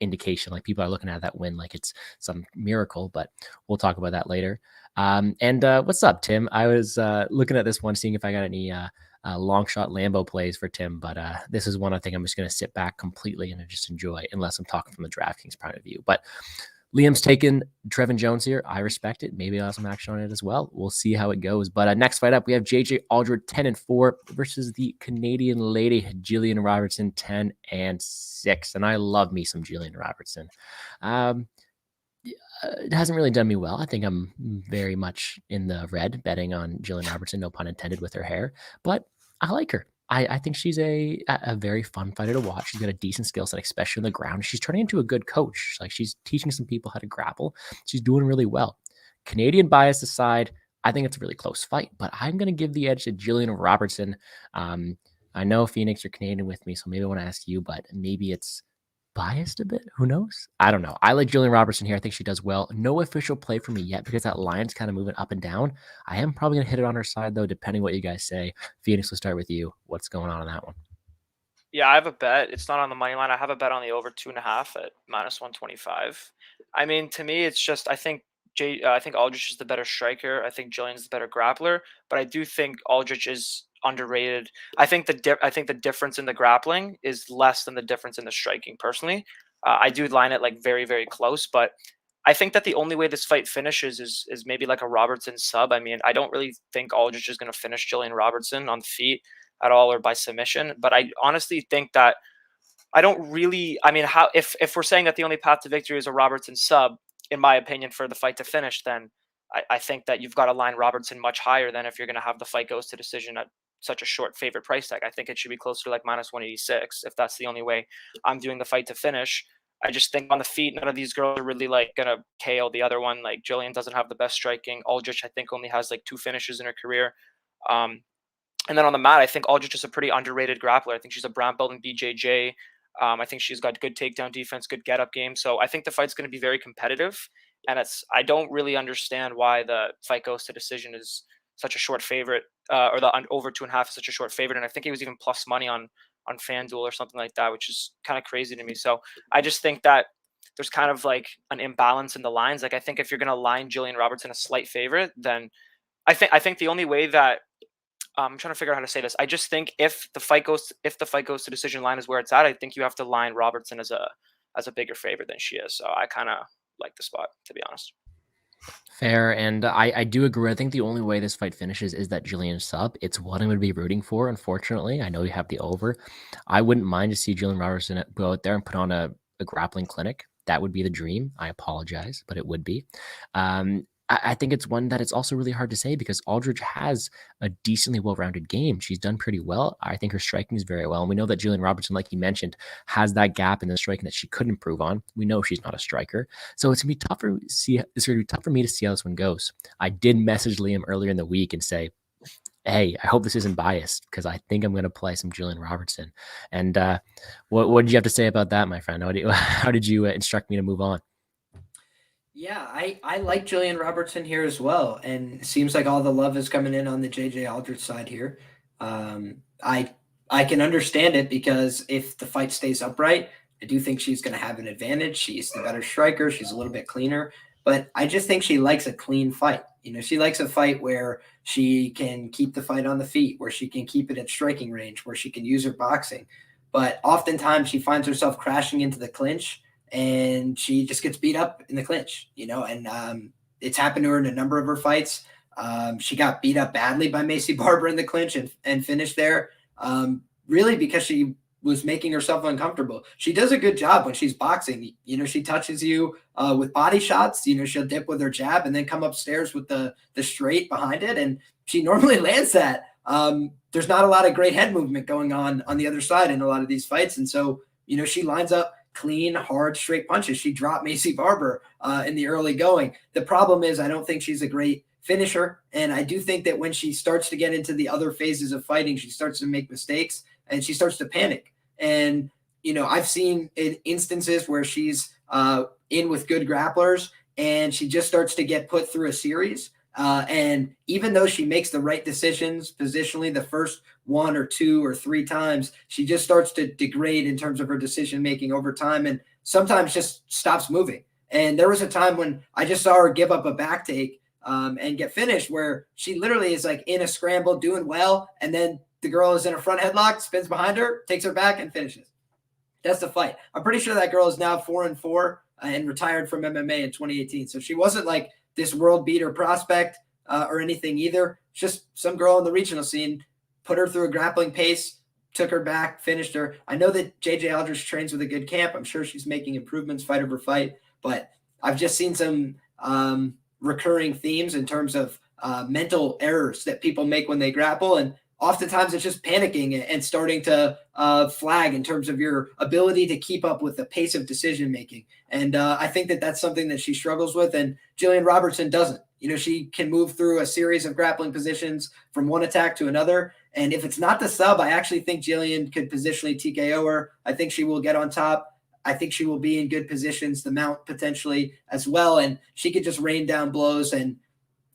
indication, like people are looking at that win like it's some miracle, but we'll talk about that later. And what's up, Tim? I was looking at this one, seeing if I got any long shot Lambo plays for Tim, but this is one I think I'm just going to sit back completely and just enjoy, unless I'm talking from the DraftKings point of view. But Liam's taken Trevin Jones here. I respect it. Maybe I'll have some action on it as well. We'll see how it goes. But next fight up, we have JJ Aldred 10-4 versus the Canadian lady Julian Robertson 10-6. And I love me some Julian Robertson. It hasn't really done me well. I think I'm very much in the red betting on Julian Robertson, no pun intended, with her hair. But I like her. I think she's a very fun fighter to watch. She's got a decent skill set, especially on the ground. She's turning into a good coach. Like, she's teaching some people how to grapple. She's doing really well. Canadian bias aside, I think it's a really close fight, but I'm going to give the edge to Julian Robertson. I know, Phoenix, you're Canadian with me, so maybe I want to ask you, but maybe it's biased a bit. Who knows? I don't know. I like Julian Robertson here. I think she does well. No official play for me yet because that line's kind of moving up and down. I am probably going to hit it on her side, though, depending what you guys say. Phoenix, we'll start with you. What's going on that one? Yeah, I have a bet. It's not on the money line. I have a bet on the over 2.5 at -125. I mean, to me, it's just I think Aldrich is the better striker. I think Julian's the better grappler, but I do think Aldrich is underrated. I think the difference in the grappling is less than the difference in the striking. Personally, I do line it like very, very close, but I think that the only way this fight finishes is maybe like a Robertson sub. I mean, I don't really think Aldrich is going to finish Julian Robertson on the feet at all or by submission. But I honestly think that I don't really. I mean, how if we're saying that the only path to victory is a Robertson sub, in my opinion, for the fight to finish, then I think that you've got to line Robertson much higher than if you're going to have the fight goes to decision at such a short favorite price tag. I think it should be closer to like -186 if that's the only way I'm doing the fight to finish. I just think on the feet, none of these girls are really like gonna KO the other one. Like Jillian doesn't have the best striking. Aldrich, I think, only has like 2 finishes in her career. Um, and then on the mat, I think Aldrich is a pretty underrated grappler. I think she's a brown belt in BJJ. I think she's got good takedown defense, good get up game. So I think the fight's going to be very competitive. And I don't really understand why the fight goes to decision is such a short favorite, or the over 2.5 is such a short favorite. And I think it was even plus money on FanDuel or something like that, which is kind of crazy to me. So I just think that there's kind of like an imbalance in the lines. Like I think if you're going to line Julian Robertson a slight favorite, then I think the only way that I'm trying to figure out how to say this. I just think if the fight goes to decision line is where it's at, I think you have to line Robertson as a bigger favorite than she is. So I kind of like the spot, to be honest. Fair, and I do agree. I think the only way this fight finishes is that Jillian sub. It's what I'm going to be rooting for, unfortunately. I know you have the over. I wouldn't mind to see Julian Robertson go out there and put on a grappling clinic. That would be the dream. I apologize, but it would be. I think it's one that it's also really hard to say because Aldrich has a decently well-rounded game. She's done pretty well. I think her striking is very well. And we know that Julian Robertson, like you mentioned, has that gap in the striking that she could improve on. We know she's not a striker. So it's going to be tough for me to see how this one goes. I did message Liam earlier in the week and say, hey, I hope this isn't biased because I think I'm going to play some Julian Robertson. And what did you have to say about that, my friend? How did you instruct me to move on? Yeah, I like Julian Robertson here as well, and it seems like all the love is coming in on the JJ Aldrich side here. I can understand it because if the fight stays upright, I do think she's going to have an advantage. She's the better striker. She's a little bit cleaner, but I just think she likes a clean fight. You know, she likes a fight where she can keep the fight on the feet, where she can keep it at striking range, where she can use her boxing. But oftentimes she finds herself crashing into the clinch and she just gets beat up in the clinch, you know, and it's happened to her in a number of her fights. She got beat up badly by Macy Barber in the clinch and finished there, really because she was making herself uncomfortable. She does a good job when she's boxing. You know, she touches you with body shots. You know, she'll dip with her jab and then come upstairs with the straight behind it, and she normally lands that. There's not a lot of great head movement going on the other side in a lot of these fights, and so, you know, she lines up clean, hard, straight punches. She dropped Macy Barber in the early going. The problem is I don't think she's a great finisher, and I do think that when she starts to get into the other phases of fighting, she starts to make mistakes and she starts to panic. And, you know, I've seen instances where she's in with good grapplers and she just starts to get put through a series. And even though she makes the right decisions positionally the first 1 or 2 or 3 times, she just starts to degrade in terms of her decision making over time and sometimes just stops moving. And there was a time when I just saw her give up a back take and get finished where she literally is like in a scramble doing well, and then the girl is in a front headlock, spins behind her, takes her back, and finishes. That's the fight. I'm pretty sure that girl is now 4-4 and retired from MMA in 2018. So she wasn't like this world beater prospect or anything either. It's just some girl in the regional scene, put her through a grappling pace, took her back, finished her. I know that JJ Aldrich trains with a good camp. I'm sure she's making improvements fight over fight, but I've just seen some recurring themes in terms of mental errors that people make when they grapple. And oftentimes it's just panicking and starting to flag in terms of your ability to keep up with the pace of decision-making. And I think that that's something that she struggles with, and Julian Robertson doesn't. You know, she can move through a series of grappling positions from one attack to another. And if it's not the sub, I actually think Jillian could positionally TKO her. I think she will get on top. I think she will be in good positions, the mount potentially as well. And she could just rain down blows. And,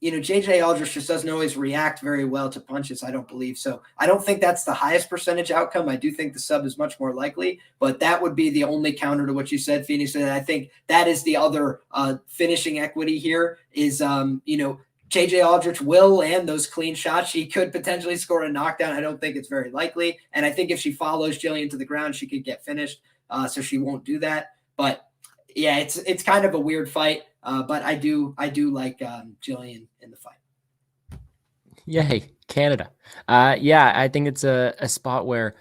you know, JJ Aldrich just doesn't always react very well to punches, I don't believe. So I don't think that's the highest percentage outcome. I do think the sub is much more likely, but that would be the only counter to what you said, Phoenix. And I think that is the other finishing equity here is, you know, JJ Aldrich will land those clean shots. She could potentially score a knockdown. I don't think it's very likely. And I think if she follows Jillian to the ground, she could get finished. So she won't do that. But yeah, it's kind of a weird fight, but I do like Jillian in the fight. Yay, Canada. Yeah, I think it's a spot where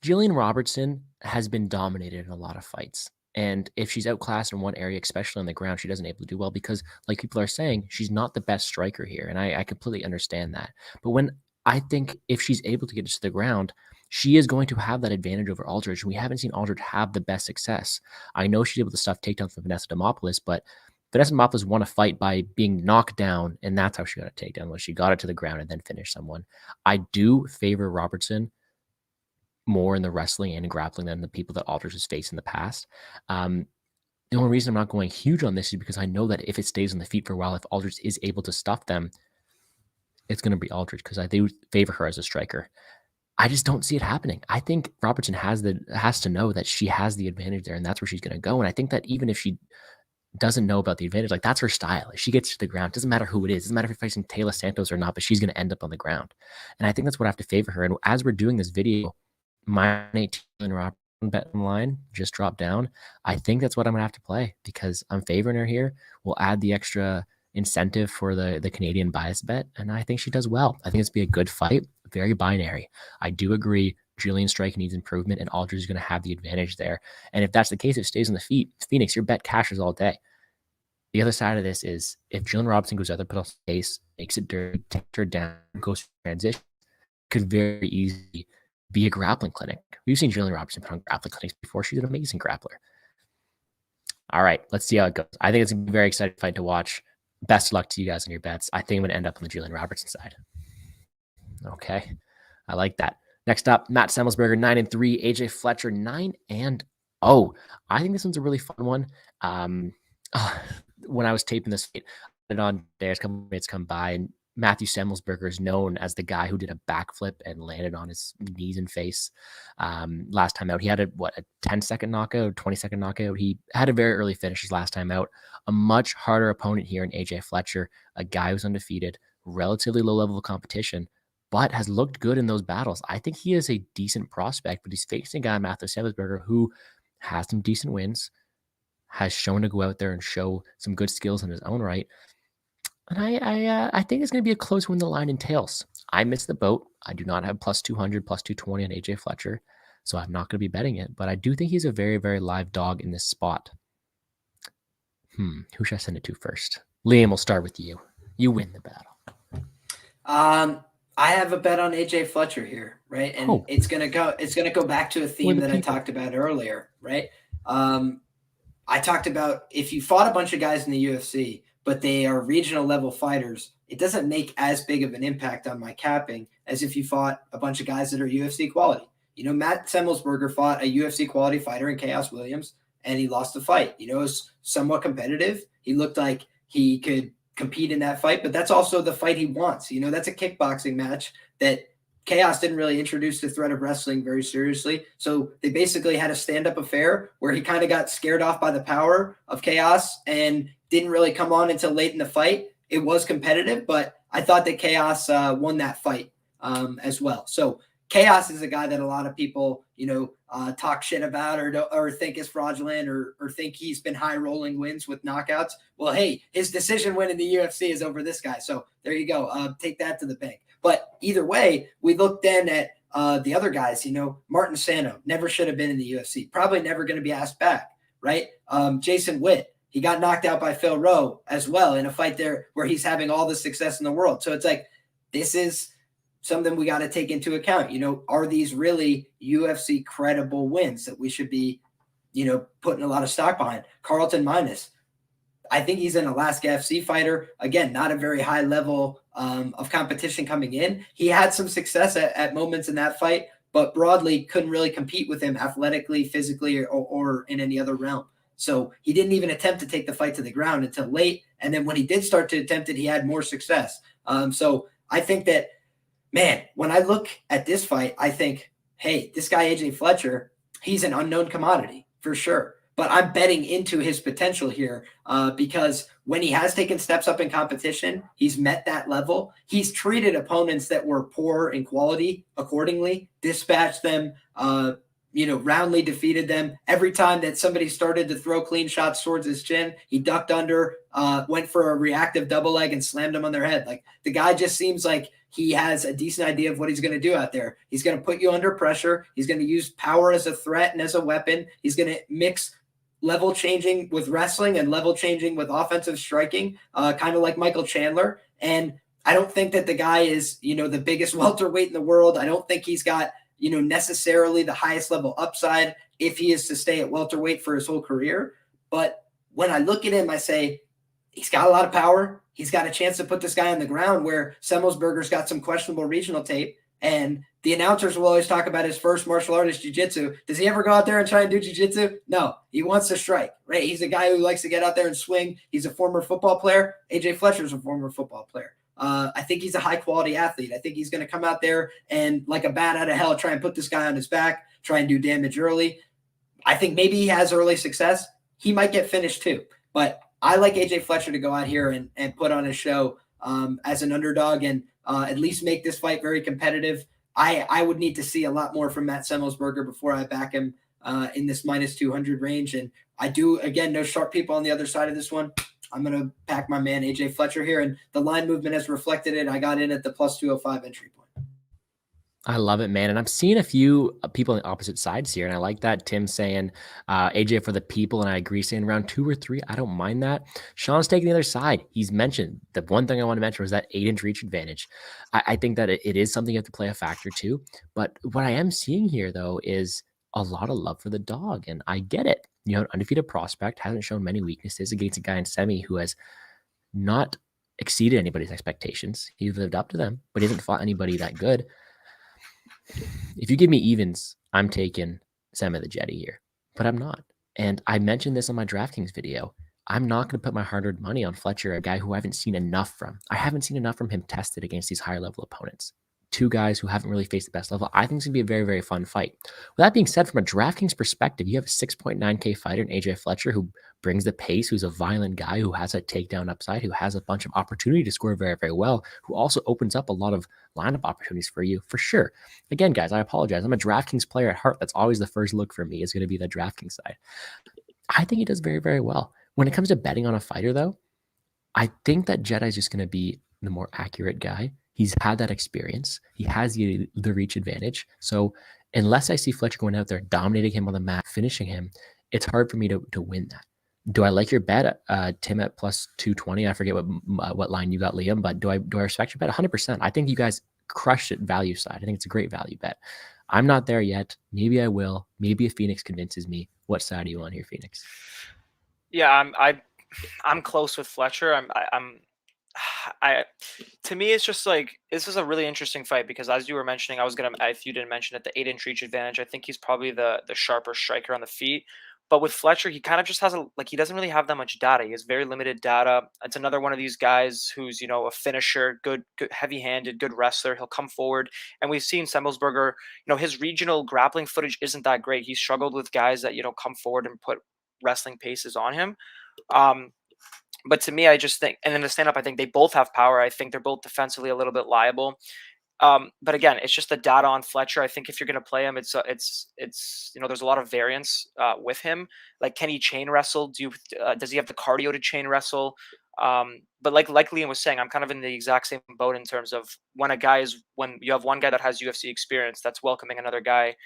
Julian Robertson has been dominated in a lot of fights. And if she's outclassed in one area, especially on the ground, she doesn't able to do well because, like people are saying, she's not the best striker here. And I completely understand that. But when I think if she's able to get it to the ground, she is going to have that advantage over Aldridge. We haven't seen Aldridge have the best success. I know she's able to stuff takedowns from Vanessa Demopoulos, but Vanessa Demopoulos won a fight by being knocked down, and that's how she got a takedown, was she got it to the ground and then finished someone. I do favor Robertson more in the wrestling and grappling than the people that Aldridge has faced in the past. The only reason I'm not going huge on this is because I know that if it stays on the feet for a while, if Aldridge is able to stuff them, it's going to be Aldridge because I do favor her as a striker. I just don't see it happening. I think Robertson has to know that she has the advantage there, and that's where she's going to go. And I think that even if she doesn't know about the advantage, like that's her style. If she gets to the ground, it doesn't matter who it is. It doesn't matter if you're facing Taylor Santos or not, but she's going to end up on the ground. And I think that's what I have to favor her. And as we're doing this video, my 18 Robertson bet line just dropped down. I think that's what I'm going to have to play because I'm favoring her here. We'll add the extra incentive for the Canadian bias bet, and I think she does well. I think it's be a good fight, very binary. I do agree Julian's strike needs improvement, and Aldridge is going to have the advantage there. And if that's the case, if it stays on the feet, Phoenix, your bet cashes all day. The other side of this is if Julian Robertson goes out there, put on space, makes it dirty, takes her down, goes for transition, could very easily be a grappling clinic. We've seen Julian Robertson put on grappling clinics before. She's an amazing grappler. All right, let's see how it goes. I think it's going to be a very exciting fight to watch. Best of luck to you guys on your bets. I think I'm going to end up on the Julian Robertson side. Okay, I like that. Next up, Matt Semmelsberger, 9-3. AJ Fletcher, 9-0. I think this one's a really fun one. When I was taping this fight, and on there's a couple minutes come by, and Matthew Semmelsberger is known as the guy who did a backflip and landed on his knees and face last time out. He had a 10-second knockout, 20-second knockout. He had a very early finish his last time out. A much harder opponent here in AJ Fletcher, a guy who's undefeated, relatively low level of competition, but has looked good in those battles. I think he is a decent prospect, but he's facing a guy, Matthew Semmelsberger, who has some decent wins, has shown to go out there and show some good skills in his own right. And I think it's going to be a close one the line entails. I missed the boat. I do not have plus 200, plus 220 on AJ Fletcher, so I'm not going to be betting it. But I do think he's a very, very live dog in this spot. Who should I send it to first? Liam, we'll start with you. You win the battle. I have a bet on AJ Fletcher here, right? And it's gonna go back to a theme that I talked about earlier, right? I talked about if you fought a bunch of guys in the UFC, but they are regional level fighters, it doesn't make as big of an impact on my capping as if you fought a bunch of guys that are UFC quality. You know, Matt Semmelsberger fought a UFC quality fighter in Chaos Williams, and he lost the fight. You know, it was somewhat competitive. He looked like he could compete in that fight, but that's also the fight he wants. You know, that's a kickboxing match that Chaos didn't really introduce the threat of wrestling very seriously. So they basically had a stand-up affair where he kind of got scared off by the power of Chaos and didn't really come on until late in the fight. It was competitive, but I thought that Chaos won that fight as well. So Chaos is a guy that a lot of people, talk shit about or think is fraudulent or think he's been high rolling wins with knockouts. Well, hey, his decision win in the UFC is over this guy. So there you go. Take that to the bank. But either way, we look then at the other guys, Martin Sano never should have been in the UFC. Probably never going to be asked back, right? Jason Witt, he got knocked out by Phil Rowe as well in a fight there where he's having all the success in the world. So it's like, this is something we got to take into account. Are these really UFC credible wins that we should be, putting a lot of stock behind? Carlton Minus, I think he's an Alaska FC fighter. Again, not a very high level of competition coming in. He had some success at moments in that fight, but broadly couldn't really compete with him athletically, physically, or in any other realm. So he didn't even attempt to take the fight to the ground until late. And then when he did start to attempt it, he had more success. So I think that, man, when I look at this fight, I think, hey, this guy, AJ Fletcher, he's an unknown commodity for sure. But I'm betting into his potential here because when he has taken steps up in competition, he's met that level. He's treated opponents that were poor in quality accordingly, dispatched them, roundly defeated them. Every time that somebody started to throw clean shots towards his chin, he ducked under, went for a reactive double leg and slammed them on their head. Like, the guy just seems like he has a decent idea of what he's going to do out there. He's going to put you under pressure. He's going to use power as a threat and as a weapon. He's going to mix level changing with wrestling and level changing with offensive striking, kind of like Michael Chandler. And I don't think that the guy is, the biggest welterweight in the world. I don't think he's got, necessarily the highest level upside if he is to stay at welterweight for his whole career. But when I look at him, I say, he's got a lot of power. He's got a chance to put this guy on the ground, where Semmelsberger's got some questionable regional tape. And the announcers will always talk about his first martial art is jiu-jitsu. Does he ever go out there and try and do jiu-jitsu? No, he wants to strike, right? He's a guy who likes to get out there and swing. He's a former football player. AJ Fletcher's a former football player. I think he's a high-quality athlete. I think he's going to come out there and, like a bat out of hell, try and put this guy on his back, try and do damage early. I think maybe he has early success. He might get finished too. But I like AJ Fletcher to go out here and put on a show as an underdog and at least make this fight very competitive. I would need to see a lot more from Matt Semmelsberger before I back him in this minus 200 range. And I do, again, no sharp people on the other side of this one. I'm going to back my man AJ Fletcher here, and the line movement has reflected it. I got in at the plus 205 entry point. I love it, man. And I'm seeing a few people on the opposite sides here. And I like that. Tim saying AJ for the people. And I agree, saying round 2 or 3. I don't mind that. Sean's taking the other side. He's mentioned the one thing I want to mention was that 8-inch reach advantage. I think that it is something you have to play a factor too. But what I am seeing here, though, is a lot of love for the dog. And I get it. An undefeated prospect, hasn't shown many weaknesses against a guy in semi who has not exceeded anybody's expectations. He's lived up to them, but he hasn't fought anybody that good. If you give me evens, I'm taking Semi the Jetty here, but I'm not. And I mentioned this on my DraftKings video. I'm not going to put my hard-earned money on Fletcher, a guy who I haven't seen enough from. I haven't seen enough from him tested against these higher-level opponents. 2 guys who haven't really faced the best level. I think it's going to be a very, very fun fight. With that being said, from a DraftKings perspective, you have a 6.9K fighter in AJ Fletcher who brings the pace, who's a violent guy, who has a takedown upside, who has a bunch of opportunity to score very, very well, who also opens up a lot of lineup opportunities for you, for sure. Again, guys, I apologize. I'm a DraftKings player at heart. That's always the first look for me, is going to be the DraftKings side. I think he does very, very well. When it comes to betting on a fighter, though, I think that Jedi is just going to be the more accurate guy. He's had that experience. He has the reach advantage. So unless I see Fletcher going out there, dominating him on the mat, finishing him, it's hard for me to win that. Do I like your bet, Tim, at plus 220? I forget what line you got, Liam, but do I respect your bet? 100%. I think you guys crushed it value side. I think it's a great value bet. I'm not there yet. Maybe I will. Maybe if Phoenix convinces me. What side are you on here, Phoenix? Yeah, I'm close with Fletcher. To me, it's just like, this is a really interesting fight because, as you were mentioning, if you didn't mention it, the 8-inch reach advantage. I think he's probably the sharper striker on the feet. But with Fletcher, he kind of just has he doesn't really have that much data. He has very limited data. It's another one of these guys who's, a finisher, good heavy-handed, good wrestler. He'll come forward. And we've seen Semmelsberger, his regional grappling footage isn't that great. He's struggled with guys that, come forward and put wrestling paces on him. But to me, I just think, and then the stand-up, I think they both have power. I think they're both defensively a little bit liable. But again, it's just the data on Fletcher. I think if you're going to play him, it's there's a lot of variance with him. Like, can he chain wrestle? Does he have the cardio to chain wrestle? But like Liam was saying, I'm kind of in the exact same boat in terms of when you have one guy that has UFC experience that's welcoming another guy.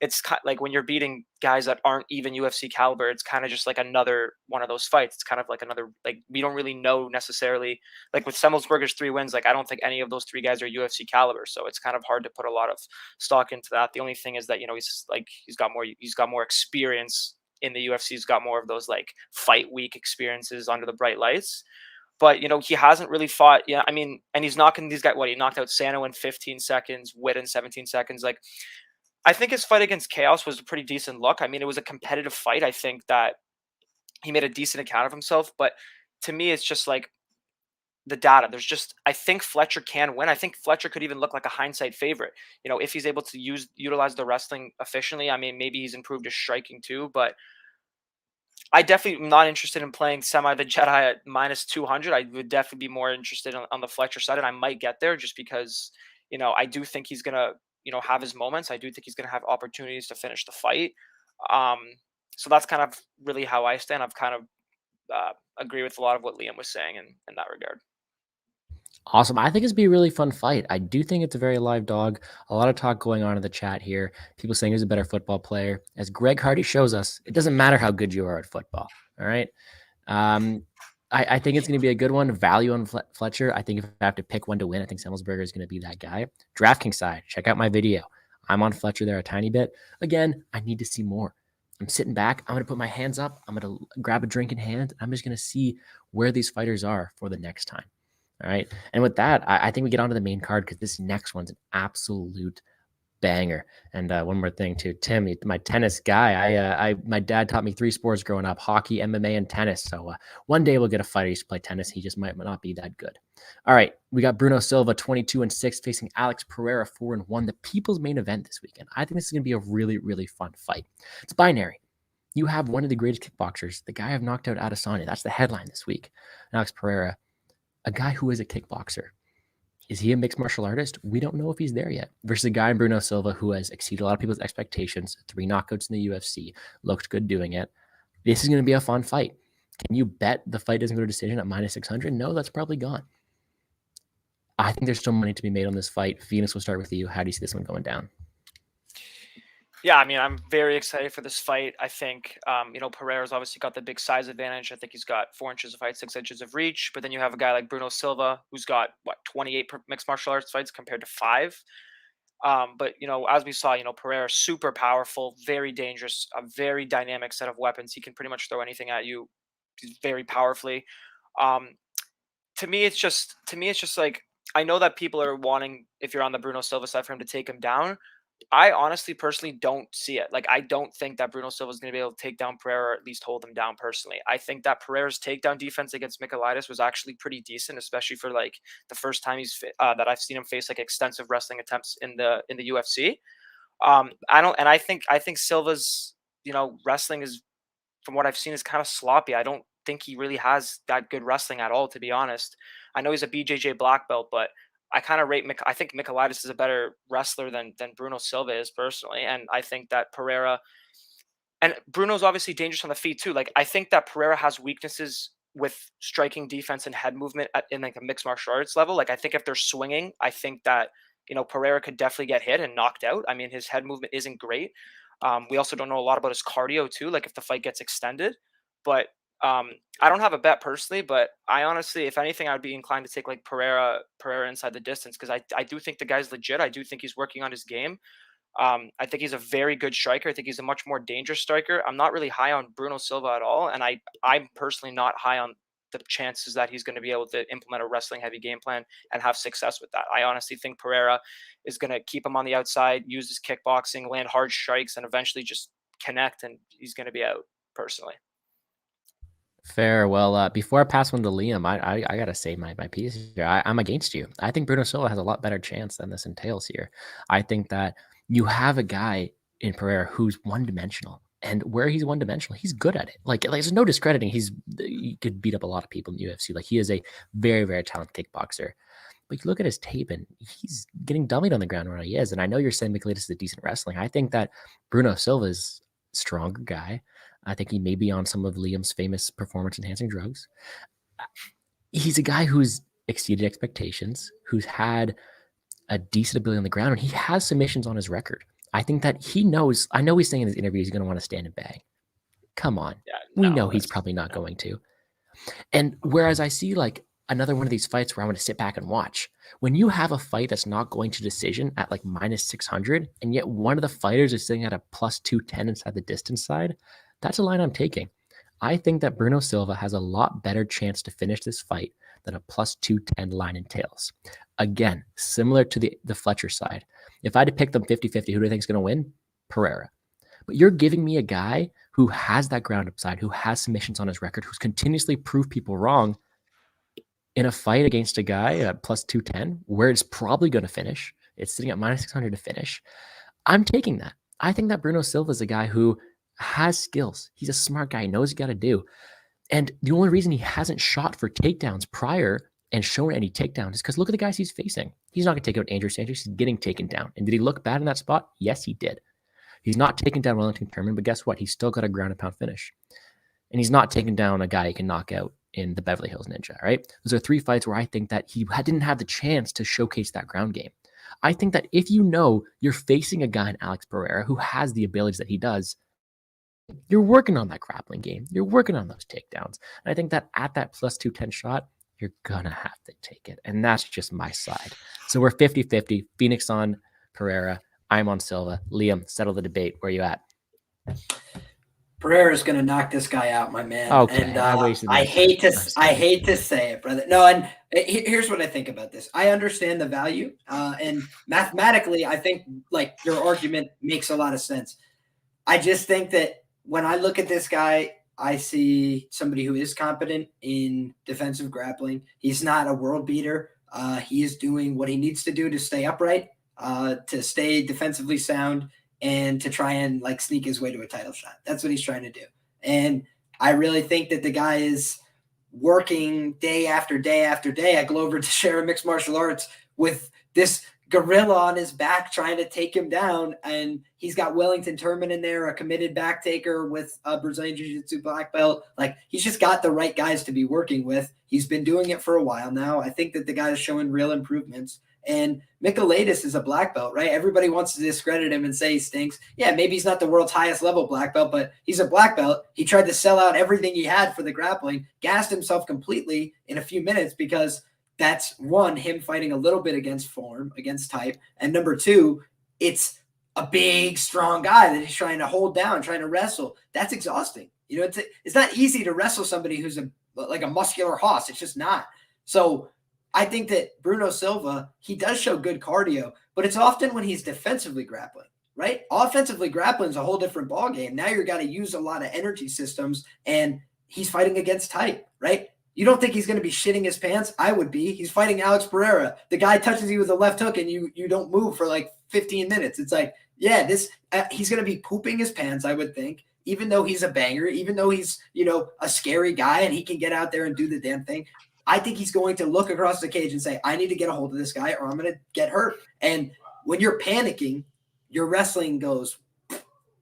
It's kind of like when you're beating guys that aren't even UFC caliber, it's kind of just like another one of those fights. It's kind of like another, like, we don't really know necessarily, like with Semmelsberger's 3 wins, like I don't think any of those 3 guys are UFC caliber. So it's kind of hard to put a lot of stock into that. The only thing is that, he's got more experience in the UFC. He's got more of those like fight week experiences under the bright lights. But, he hasn't really fought. Yeah, I mean, and he's knocking these guys. He knocked out Sano in 15 seconds, Witt in 17 seconds. Like, I think his fight against Chaos was a pretty decent look. I mean, it was a competitive fight. I think that he made a decent account of himself. But to me, it's just like the data. I think Fletcher can win. I think Fletcher could even look like a hindsight favorite. If he's able to utilize the wrestling efficiently. I mean, maybe he's improved his striking too. But I definitely am not interested in playing Semi the Jedi at minus 200. I would definitely be more interested on the Fletcher side, and I might get there just because, I do think he's gonna, have his moments. I do think he's going to have opportunities to finish the fight. So that's kind of really how I stand. I've kind of agree with a lot of what Liam was saying in that regard. Awesome. I think it's be a really fun fight. I do think it's a very live dog. A lot of talk going on in the chat here. People saying who's a better football player. As Greg Hardy shows us, it doesn't matter how good you are at football. All right. I think it's going to be a good one. Value on Fletcher. I think if I have to pick one to win, I think Semmelsberger is going to be that guy. DraftKings side, check out my video. I'm on Fletcher there a tiny bit. Again, I need to see more. I'm sitting back. I'm going to put my hands up. I'm going to grab a drink in hand. I'm just going to see where these fighters are for the next time. All right. And with that, I think we get onto the main card because this next one's an absolute banger. And one more thing too, Tim, my tennis guy. My dad taught me 3 sports growing up: hockey, MMA, and tennis. So one day we'll get a fighter who used to play tennis. He just might not be that good. All right, we got Bruno Silva 22-6 facing Alex Pereira 4-1. The people's main event this weekend. I think this is going to be a really, really fun fight. It's binary. You have one of the greatest kickboxers, the guy I've knocked out Adesanya. That's the headline this week. Alex Pereira, a guy who is a kickboxer. Is he a mixed martial artist? We don't know if he's there yet. Versus a guy in Bruno Silva who has exceeded a lot of people's expectations. 3 knockouts in the UFC. Looked good doing it. This is going to be a fun fight. Can you bet the fight doesn't go to decision at -600? No, that's probably gone. I think there's still money to be made on this fight. Venus, we'll start with you. How do you see this one going down? Yeah, I mean, I'm very excited for this fight. I think, Pereira's obviously got the big size advantage. I think he's got 4 inches of height, 6 inches of reach. But then you have a guy like Bruno Silva, who's got, 28 mixed martial arts fights compared to 5. But, as we saw, Pereira's super powerful, very dangerous, a very dynamic set of weapons. He can pretty much throw anything at you very powerfully. To me, it's just like, I know that people are wanting, if you're on the Bruno Silva side, for him to take him down. I honestly, personally don't see it. Like, I don't think that Bruno Silva is going to be able to take down Pereira, or at least hold him down personally. I think that Pereira's takedown defense against Michailidis was actually pretty decent, especially for like the first time that I've seen him face like extensive wrestling attempts in the UFC. I think Silva's, wrestling is, from what I've seen, is kind of sloppy. I don't think he really has that good wrestling at all, to be honest. I know he's a BJJ black belt, but I kind of I think Michailidis is a better wrestler than Bruno Silva is personally. And I think that Pereira, and Bruno's obviously dangerous on the feet too. Like, I think that Pereira has weaknesses with striking defense and head movement in like a mixed martial arts level. Like, I think if they're swinging, I think that, Pereira could definitely get hit and knocked out. I mean, his head movement isn't great. We also don't know a lot about his cardio too, like if the fight gets extended. But I don't have a bet personally, but I honestly, if anything, I would be inclined to take like Pereira inside the distance, because I do think the guy's legit. I do think he's working on his game. I think he's a very good striker. I think he's a much more dangerous striker. I'm not really high on Bruno Silva at all, and I'm personally not high on the chances that he's going to be able to implement a wrestling heavy game plan and have success with that. I honestly think Pereira is going to keep him on the outside, use his kickboxing, land hard strikes, and eventually just connect, and he's going to be out personally. Fair. Well, before I pass one to Liam, I gotta say my piece here. I'm against you. I think Bruno Silva has a lot better chance than this entails here. I think that you have a guy in Pereira who's one-dimensional, and where he's one-dimensional, he's good at it. Like there's no discrediting. He could beat up a lot of people in the UFC. Like, he is a very, very talented kickboxer. But you look at his tape, and he's getting dummied on the ground where he is. And I know you're saying Michailidis is a decent wrestling. I think that Bruno Silva is a stronger guy. I think he may be on some of Liam's famous performance-enhancing drugs. He's a guy who's exceeded expectations, who's had a decent ability on the ground, and he has submissions on his record. I think that he knows. I know he's saying in his interviews he's going to want to stand and bang. Come on. Yeah, we know he's probably not going to. And whereas I see like another one of these fights where I want to sit back and watch, when you have a fight that's not going to decision at like -600, and yet one of the fighters is sitting at a +210 inside the distance side, that's a line I'm taking. I think that Bruno Silva has a lot better chance to finish this fight than a +210 line entails. Again, similar to the Fletcher side. If I had to pick them 50-50, who do I think is going to win? Pereira. But you're giving me a guy who has that ground upside, who has submissions on his record, who's continuously proved people wrong in a fight against a guy at +210, where it's probably going to finish. It's sitting at -600 to finish. I'm taking that. I think that Bruno Silva is a guy who has skills. He's a smart guy. He knows what he got to do. And the only reason he hasn't shot for takedowns prior and showing any takedowns is because look at the guys he's facing. He's not going to take out Andrew Sanchez. He's getting taken down. And did he look bad in that spot? Yes, he did. He's not taking down Wellington Turman, but guess what? He's still got a ground and pound finish. And he's not taking down a guy he can knock out in the Beverly Hills Ninja, right? Those are 3 fights where I think that he didn't have the chance to showcase that ground game. I think that if you know you're facing a guy in Alex Pereira who has the abilities that he does, you're working on that grappling game. You're working on those takedowns. And I think that at that plus 210 shot, you're going to have to take it. And that's just my side. So we're 50-50. Phoenix on Pereira. I'm on Silva. Liam, settle the debate. Where are you at? Pereira's going to knock this guy out, my man. Okay, and I hate to say it, brother. No, and here's what I think about this. I understand the value, and mathematically, I think like your argument makes a lot of sense. I just think that when I look at this guy, I see somebody who is competent in defensive grappling. He's not a world beater. He is doing what he needs to do to stay upright, to stay defensively sound, and to try and like sneak his way to a title shot. That's what he's trying to do. And I really think that the guy is working day after day after day at Glover Teixeira Mixed Martial Arts with this gorilla on his back trying to take him down. And he's got Wellington Turman in there, a committed back taker with a Brazilian Jiu-Jitsu black belt. Like, he's just got the right guys to be working with. He's been doing it for a while now. I think that the guy is showing real improvements. And Ankalaev is a black belt, right? Everybody wants to discredit him and say he stinks. Yeah, maybe he's not the world's highest level black belt, but he's a black belt. He tried to sell out everything he had for the grappling, gassed himself completely in a few minutes because that's, one, him fighting a little bit against form, against type. And number two, it's a big, strong guy that he's trying to hold down, trying to wrestle. That's exhausting. You know, it's not easy to wrestle somebody who's like a muscular hoss. It's just not. So I think that Bruno Silva, he does show good cardio, but it's often when he's defensively grappling, right? Offensively grappling is a whole different ballgame. Now you're got to use a lot of energy systems, and he's fighting against type, right? You don't think he's going to be shitting his pants? I would be. He's fighting Alex Pereira. The guy touches you with a left hook, and you don't move for like 15 minutes. It's like, yeah, he's going to be pooping his pants, I would think, even though he's a banger, even though he's, a scary guy and he can get out there and do the damn thing. I think he's going to look across the cage and say, I need to get a hold of this guy or I'm going to get hurt. And when you're panicking, your wrestling goes,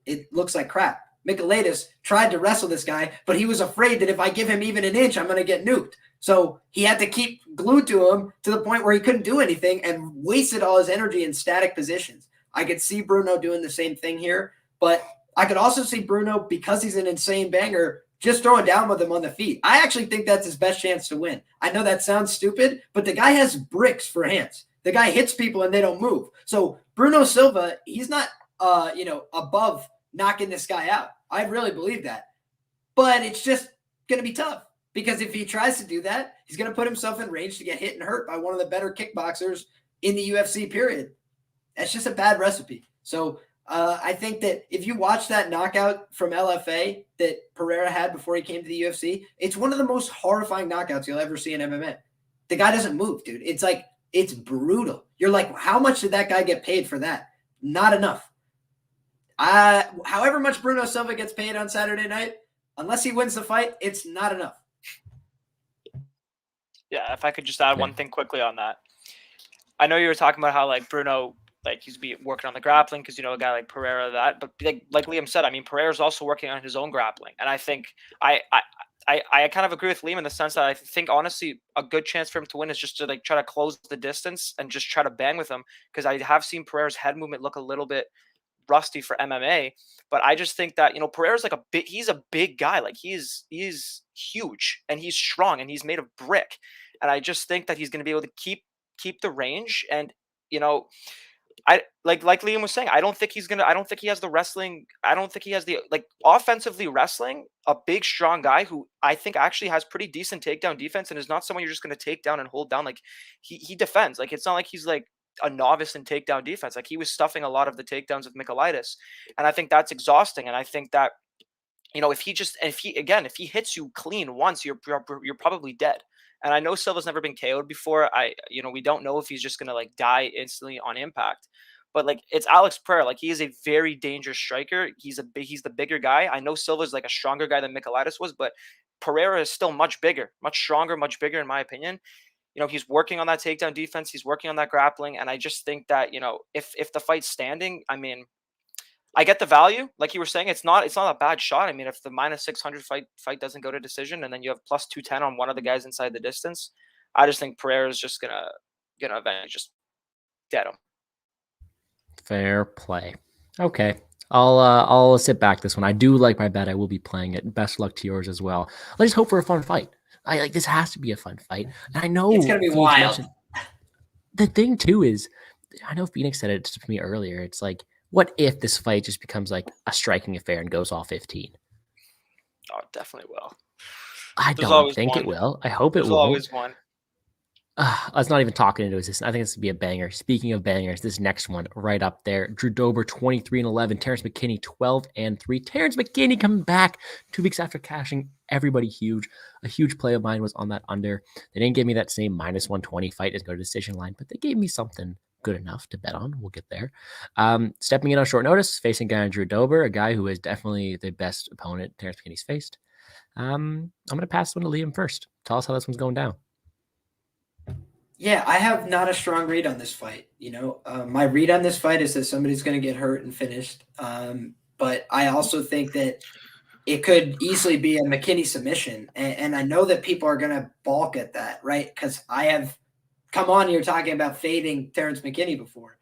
it looks like crap. Ankalaev tried to wrestle this guy, but he was afraid that if I give him even an inch, I'm going to get nuked. So he had to keep glued to him to the point where he couldn't do anything and wasted all his energy in static positions. I could see Bruno doing the same thing here, but I could also see Bruno, because he's an insane banger, just throwing down with him on the feet. I actually think that's his best chance to win. I know that sounds stupid, but the guy has bricks for hands. The guy hits people and they don't move. So Bruno Silva, he's not, above knocking this guy out. I really believe that. But it's just going to be tough because if he tries to do that, he's going to put himself in range to get hit and hurt by one of the better kickboxers in the UFC, period. That's just a bad recipe. So I think that if you watch that knockout from LFA that Pereira had before he came to the UFC, it's one of the most horrifying knockouts you'll ever see in MMA. The guy doesn't move, dude. It's like, it's brutal. You're like, how much did that guy get paid for that? Not enough. However much Bruno Silva gets paid on Saturday night, unless he wins the fight, it's not enough. Yeah, if I could just add one thing quickly on that. I know you were talking about how like Bruno, like he's working on the grappling because a guy like Pereira but like Liam said, I mean Pereira's also working on his own grappling, and I think I kind of agree with Liam in the sense that I think honestly a good chance for him to win is just to like try to close the distance and just try to bang with him, because I have seen Pereira's head movement look a little bit rusty for MMA, but I just think that Pereira's like he's a big guy, like he's huge and he's strong and he's made of brick, and I just think that he's going to be able to keep the range. And I like Liam was saying, I don't think he has the wrestling. I don't think he has the offensively wrestling, a big strong guy who I think actually has pretty decent takedown defense and is not someone you're just going to take down and hold down. Like he defends. Like it's not like he's like a novice in takedown defense. Like he was stuffing a lot of the takedowns with Ankalaev, and I think that's exhausting. And I think that if he hits you clean once, you're probably dead. And I know Silva's never been KO'd before. We don't know if he's just gonna like die instantly on impact. But like it's Alex Pereira. Like he is a very dangerous striker. He's the bigger guy. I know Silva's like a stronger guy than Ankalaev was, but Pereira is still much bigger, much stronger, much bigger in my opinion. he's working on that takedown defense. He's working on that grappling. And I just think that, if the fight's standing, I mean, I get the value. Like you were saying, it's not a bad shot. I mean, if the -600 fight doesn't go to decision and then you have +210 on one of the guys inside the distance, I just think Pereira is just gonna eventually just dead him. Fair play. Okay. I'll sit back this one. I do like my bet. I will be playing it. Best luck to yours as well. Let's hope for a fun fight. This has to be a fun fight. And I know it's gonna be wild. The thing too is, I know Phoenix said it to me earlier. It's like, what if this fight just becomes like a striking affair and goes all 15? Oh, it definitely will. I don't think it will. I hope it will. There's always one. Let's not even talk into his. I think this would be a banger. Speaking of bangers, this next one right up there. Drew Dober 23-11. Terrence McKinney 12-3. Terrence McKinney coming back 2 weeks after cashing everybody huge. A huge play of mine was on that under. They didn't give me that same -120 fight as go to decision line, but they gave me something good enough to bet on. We'll get there. Stepping in on short notice, facing guy Drew Dober, a guy who is definitely the best opponent Terrence McKinney's faced. I'm going to pass this one to Liam first. Tell us how this one's going down. Yeah, I have not a strong read on this fight. My read on this fight is that somebody's going to get hurt and finished. But I also think that it could easily be a McKinney submission. And I know that people are going to balk at that, right? Because I have come on here talking about fading Terrence McKinney before.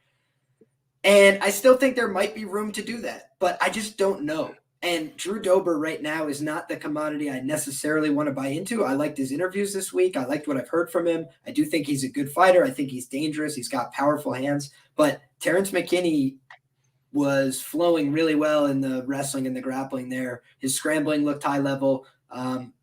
And I still think there might be room to do that, but I just don't know. And Drew Dober right now is not the commodity I necessarily want to buy into. I liked his interviews this week. I liked what I've heard from him. I do think he's a good fighter. I think he's dangerous. He's got powerful hands. But Terrence McKinney was flowing really well in the wrestling and the grappling there. His scrambling looked high level.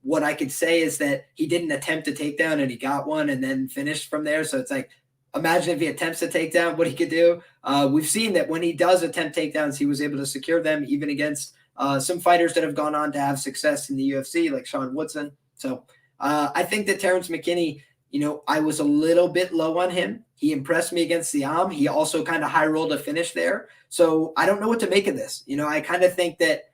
What I could say is that he didn't attempt a takedown and he got one and then finished from there. So it's like, imagine if he attempts a takedown, what he could do. We've seen that when he does attempt takedowns, he was able to secure them even against some fighters that have gone on to have success in the UFC, like Sean Woodson. So I think that Terrence McKinney, I was a little bit low on him. He impressed me against Siam. He also kind of high rolled a finish there. So I don't know what to make of this. I kind of think that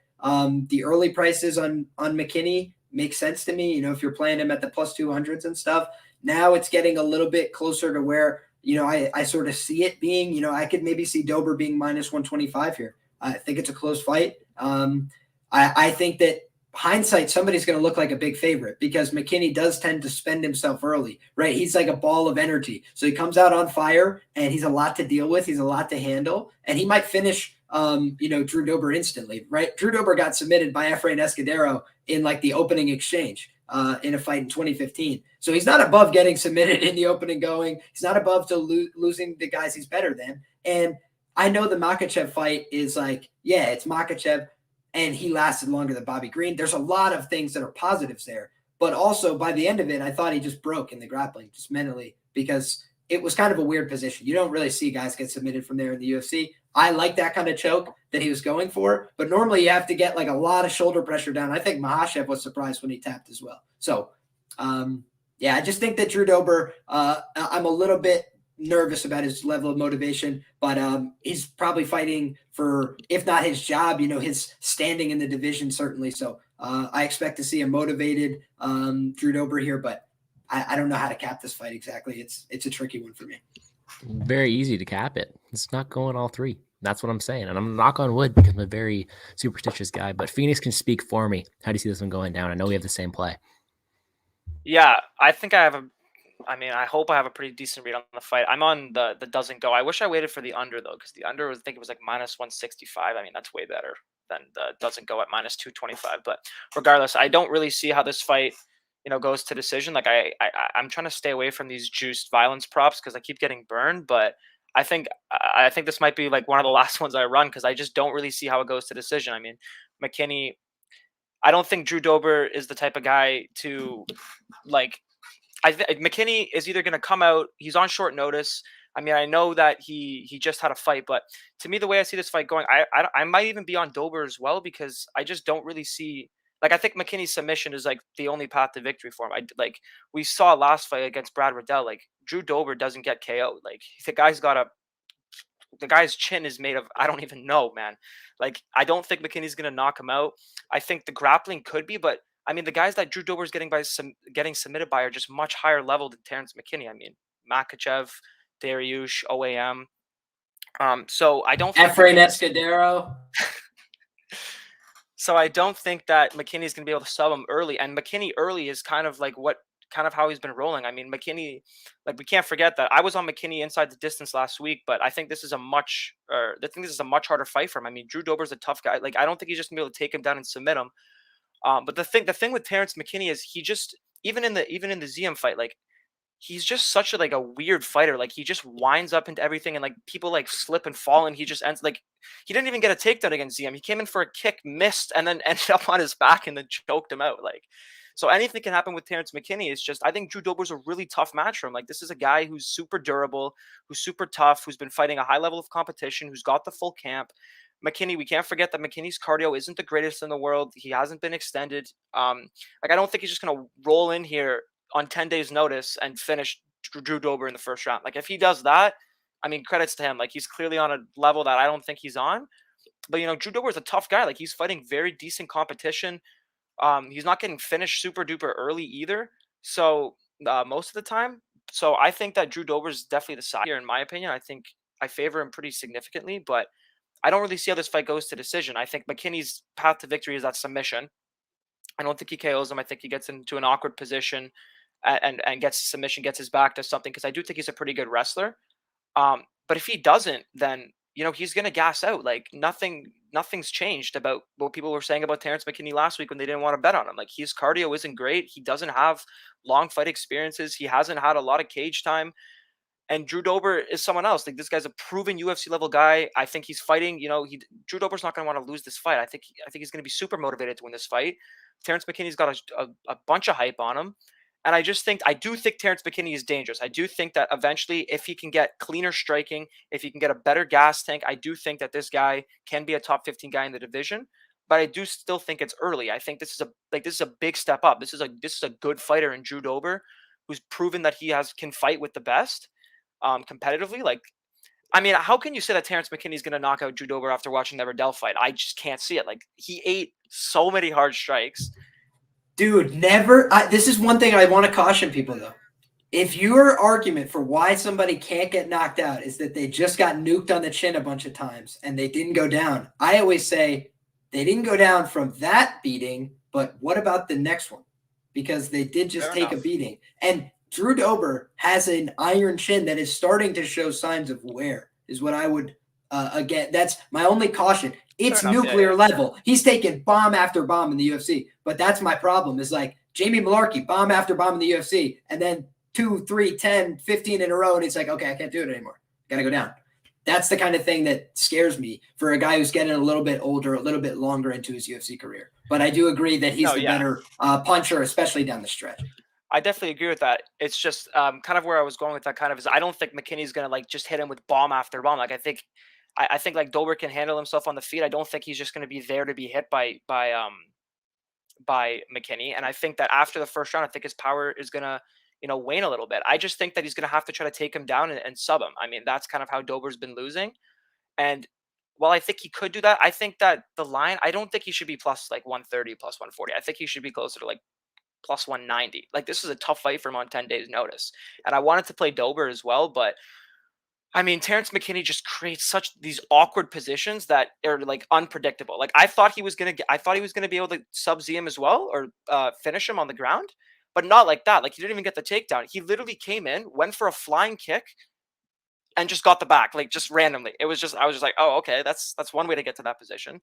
the early prices on McKinney make sense to me. If you're playing him at the +200s and stuff, now it's getting a little bit closer to where, I sort of see it being, I could maybe see Dober being -125 here. I think it's a close fight. I think that hindsight, somebody's going to look like a big favorite because McKinney does tend to spend himself early, right? He's like a ball of energy. So he comes out on fire and he's a lot to deal with. He's a lot to handle and he might finish, Drew Dober instantly, right? Drew Dober got submitted by Efrain Escudero in like the opening exchange in a fight in 2015. So he's not above getting submitted in the opening going. He's not above to losing the guys he's better than. And I know the Makhachev fight is like, yeah, it's Makhachev, and he lasted longer than Bobby Green. There's a lot of things that are positives there. But also, by the end of it, I thought he just broke in the grappling, just mentally, because it was kind of a weird position. You don't really see guys get submitted from there in the UFC. I like that kind of choke that he was going for, but normally you have to get like a lot of shoulder pressure down. I think Makhachev was surprised when he tapped as well. So, yeah, I just think that Drew Dober, I'm a little bit nervous about his level of motivation, but he's probably fighting for, if not his job, his standing in the division, certainly. So I expect to see a motivated Drew Dober here, but I don't know how to cap this fight exactly. It's a tricky one for me. Very easy to cap it. It's not going all three. That's what I'm saying. And I'm knock on wood because I'm a very superstitious guy, but Phoenix can speak for me. How do you see this one going down? I know we have the same play. Yeah, I think I hope I have a pretty decent read on the fight. I'm on the doesn't go. I wish I waited for the under though, because the under I think it was like -165. I mean, that's way better than the doesn't go at -225. But regardless, I don't really see how this fight, goes to decision. Like I'm trying to stay away from these juiced violence props because I keep getting burned. But I think this might be like one of the last ones I run because I just don't really see how it goes to decision. I mean, McKinney. I don't think Drew Dober is the type of guy to like. McKinney is either going to come out. He's on short notice. I mean, I know that he just had a fight, but to me, the way I see this fight going, I might even be on Dober as well because I just don't really see. Like, I think McKinney's submission is like the only path to victory for him. We saw last fight against Brad Riddell. Like, Drew Dober doesn't get KO'd. Like, the guy's chin is made of, I don't even know, man. Like, I don't think McKinney's going to knock him out. I think the grappling could be, but I mean, the guys that Drew Dober's getting submitted by are just much higher level than Terrence McKinney. I mean, Makachev, Dariush, OAM. So I don't think Efrain Escudero. So I don't think that McKinney's going to be able to sub him early. And McKinney early is kind of how he's been rolling. I mean, McKinney, like, we can't forget that I was on McKinney inside the distance last week, but I think this is a much harder fight for him. I mean, Drew Dober's a tough guy. Like, I don't think he's just gonna be able to take him down and submit him. But the thing with Terrence McKinney is he just, even in the ZM fight, like, he's just such a weird fighter. Like, he just winds up into everything, and like people like slip and fall, and he just ends like, he didn't even get a takedown against ZM. He came in for a kick, missed, and then ended up on his back and then choked him out. Like, so anything can happen with Terrence McKinney. It's just, I think Drew Dober's a really tough match for him. Like, this is a guy who's super durable, who's super tough, who's been fighting a high level of competition, who's got the full camp. McKinney, we can't forget that McKinney's cardio isn't the greatest in the world. He hasn't been extended. Like, I don't think he's just gonna roll in here on 10 days notice and finish Drew Dober in the first round. Like, if he does that, I mean, credits to him. Like, he's clearly on a level that I don't think he's on. But, you know, Drew Dober is a tough guy. Like, he's fighting very decent competition. He's not getting finished super duper early either. So most of the time. So I think that Drew Dober is definitely the side here, in my opinion. I think I favor him pretty significantly, but I don't really see how this fight goes to decision. I think McKinney's path to victory is that submission. I don't think he KOs him. I think he gets into an awkward position and gets submission, gets his back to something, because I do think he's a pretty good wrestler. But if he doesn't, then, you know, he's going to gas out. Like, nothing's changed about what people were saying about Terrence McKinney last week when they didn't want to bet on him. Like, his cardio isn't great. He doesn't have long fight experiences. He hasn't had a lot of cage time. And Drew Dober is someone else. Like, this guy's a proven UFC level guy. I think he's fighting, you know, Drew Dober's not going to want to lose this fight. I think he's going to be super motivated to win this fight. Terrence McKinney's got a bunch of hype on him. And I do think Terrence McKinney is dangerous. I do think that eventually, if he can get cleaner striking, if he can get a better gas tank, I do think that this guy can be a top 15 guy in the division. But I do still think it's early. I think this is a big step up. This is a good fighter in Drew Dober, who's proven that he can fight with the best competitively. Like, I mean, how can you say that Terrence McKinney is going to knock out Drew Dober after watching the Riddell fight? I just can't see it. Like, he ate so many hard strikes. Dude, never. This is one thing I want to caution people, though. If your argument for why somebody can't get knocked out is that they just got nuked on the chin a bunch of times and they didn't go down, I always say they didn't go down from that beating, but what about the next one? Because they did just take a beating. And Drew Dober has an iron chin that is starting to show signs of wear, is what I would, again, that's my only caution. It's nuclear level. He's taken bomb after bomb in the UFC. But that's my problem, is like Jamie Malarkey, bomb after bomb in the UFC, and then 2, 3, 10, 15 in a row, and it's like, okay, I can't do it anymore. Got to go down. That's the kind of thing that scares me for a guy who's getting a little bit older, a little bit longer into his UFC career. But I do agree that he's the better puncher, especially down the stretch. I definitely agree with that. It's just kind of where I was going with that kind of is I don't think McKinney's going to like just hit him with bomb after bomb. Like, I think like Dober can handle himself on the feet. I don't think he's just going to be there to be hit by McKinney. And I think that after the first round, I think his power is going to, you know, wane a little bit. I just think that he's going to have to try to take him down and sub him. I mean, that's kind of how Dober's been losing. And while I think he could do that, I think that the line, I don't think he should be plus like 130, plus 140. I think he should be closer to like plus 190. Like, this is a tough fight for him on 10 days notice. And I wanted to play Dober as well, but I mean, Terrence McKinney just creates these awkward positions that are like unpredictable. Like, I thought he was gonna be able to sub Z him as well, or finish him on the ground, but not like that. Like, he didn't even get the takedown. He literally came in, went for a flying kick, and just got the back, like, just randomly. I was just like, oh, okay, that's one way to get to that position.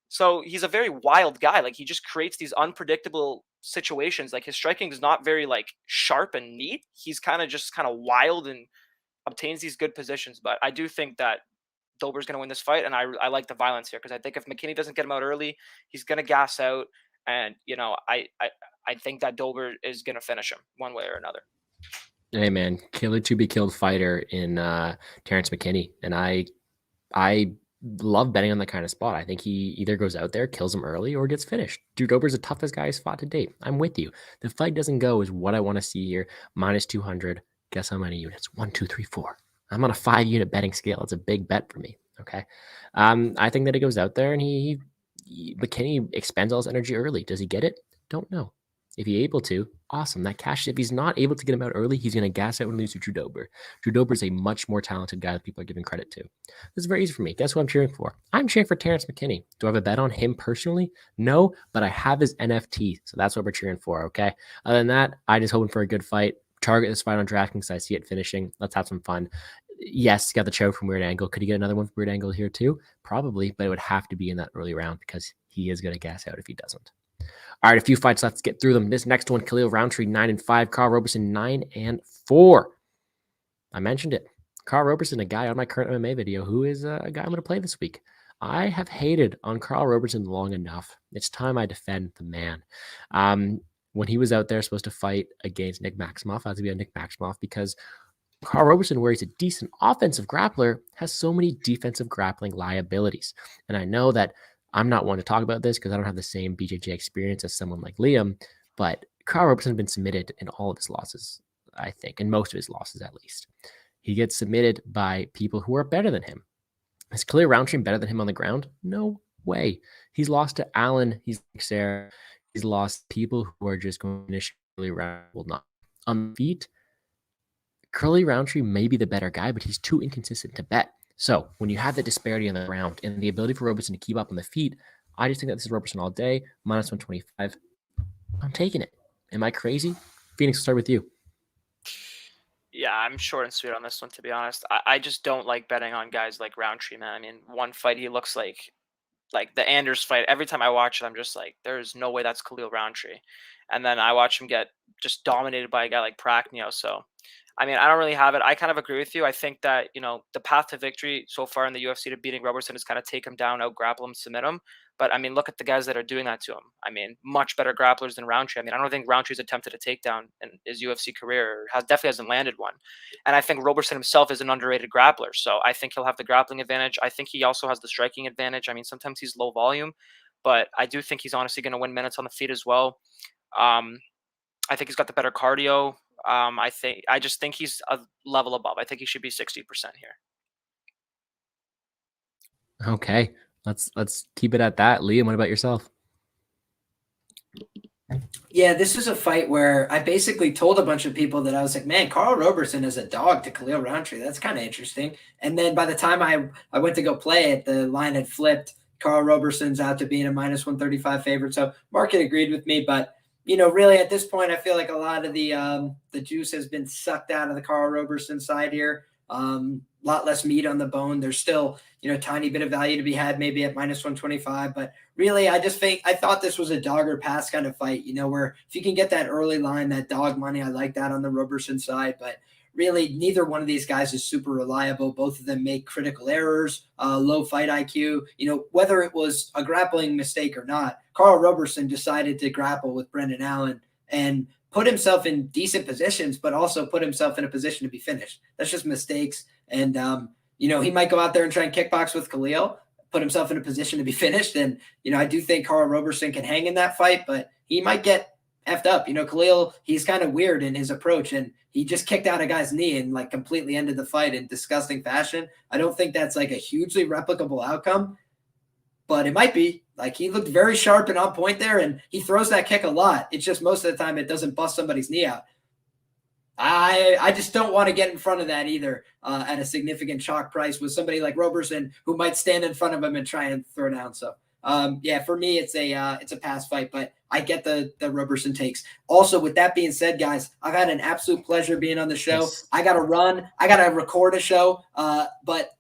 So he's a very wild guy. Like, he just creates these unpredictable situations. Like, his striking is not very like sharp and neat. He's kind of wild and obtains these good positions. But I do think that Dober's going to win this fight, and I like the violence here, because I think if McKinney doesn't get him out early, he's going to gas out, and you know, I think that Dober is going to finish him one way or another. Hey man, killer to be killed fighter in Terrence McKinney, and I love betting on that kind of spot. I think he either goes out there, kills him early, or gets finished. Drew Dober's the toughest guy he's fought to date. I'm with you. The fight doesn't go is what I want to see here. Minus 200. Guess how many units? 1, 2, 3, 4. I'm on a 5-unit betting scale. It's a big bet for me. Okay. I think that he goes out there and McKinney expends all his energy early. Does he get it? Don't know. If he's able to, awesome. That cash, if he's not able to get him out early, he's going to gas out and lose to Drew Dober. Drew Dober is a much more talented guy that people are giving credit to. This is very easy for me. Guess who I'm cheering for? I'm cheering for Terrence McKinney. Do I have a bet on him personally? No, but I have his NFT, so that's what we're cheering for, okay? Other than that, I just hoping for a good fight. Target this fight on DraftKings, so I see it finishing. Let's have some fun. Yes, he got the choke from Weird Angle. Could he get another one from Weird Angle here too? Probably, but it would have to be in that early round because he is going to gas out if he doesn't. All right, a few fights left. Let's get through them. This next one, Khalil Roundtree, 9-5. Carl Roberson, 9-4. I mentioned it. Carl Roberson, a guy on my current MMA video who is a guy I'm going to play this week. I have hated on Carl Roberson long enough. It's time I defend the man. When he was out there supposed to fight against Nick Maximoff, I was going to be on Nick Maximoff because Carl Roberson, where he's a decent offensive grappler, has so many defensive grappling liabilities. And I know that I'm not one to talk about this because I don't have the same BJJ experience as someone like Liam, but Carl Roberson has been submitted in all of his losses, I think, in most of his losses at least. He gets submitted by people who are better than him. Is Khalil Roundtree better than him on the ground? No way. He's lost to Allen. He's Sarah. He's lost people who are just going to Curly Roundtree will not. On the feet, Curly Roundtree may be the better guy, but he's too inconsistent to bet. So when you have that disparity on the ground and the ability for Robertson to keep up on the feet, I just think that this is Robertson all day, minus 125. I'm taking it. Am I crazy? Phoenix, will start with you. Yeah, I'm short and sweet on this one, to be honest. I just don't like betting on guys like Roundtree, man. I mean, one fight, he looks like the Anders fight. Every time I watch it, I'm just like, there's no way that's Khalil Roundtree. And then I watch him get just dominated by a guy like Praknio. So, I mean, I don't really have it. I kind of agree with you. I think that, the path to victory so far in the UFC to beating Robertson is kind of take him down, out grapple him, submit him. But I mean, look at the guys that are doing that to him. I mean, much better grapplers than Roundtree. I mean, I don't think Roundtree's attempted a takedown in his UFC career, or definitely hasn't landed one. And I think Robertson himself is an underrated grappler. So I think he'll have the grappling advantage. I think he also has the striking advantage. I mean, sometimes he's low volume, but I do think he's honestly going to win minutes on the feet as well. I think he's got the better cardio. I just think he's a level above. I think he should be 60% here. Okay, let's keep it at that. Liam, what about yourself? Yeah, this is a fight where I basically told a bunch of people that I was like, man, Carl Roberson is a dog to Khalil Roundtree. That's kind of interesting. And then by the time I went to go play it, the line had flipped. Carl Roberson's out to being a minus 135 favorite. So market agreed with me, but really at this point, I feel like a lot of the juice has been sucked out of the Carl Roberson side here. Lot less meat on the bone. There's still, a tiny bit of value to be had maybe at minus 125, but really I thought this was a dog or pass kind of fight, where if you can get that early line, that dog money, I like that on the Roberson side, but really neither one of these guys is super reliable. Both of them make critical errors, low fight IQ, whether it was a grappling mistake or not. Carl Roberson decided to grapple with Brendan Allen and put himself in decent positions, but also put himself in a position to be finished. That's just mistakes. And, he might go out there and try and kickbox with Khalil, put himself in a position to be finished. And, I do think Carl Roberson can hang in that fight, but he might get effed up. Khalil, he's kind of weird in his approach, and he just kicked out a guy's knee and completely ended the fight in disgusting fashion. I don't think that's a hugely replicable outcome, but it might be. He looked very sharp and on point there, and he throws that kick a lot. It's just most of the time it doesn't bust somebody's knee out. I just don't want to get in front of that either at a significant chalk price with somebody like Roberson who might stand in front of him and try and throw down. So for me, it's a pass fight, but I get the Roberson takes. Also, with that being said, guys, I've had an absolute pleasure being on the show. Yes. I got to run. I got to record a show, but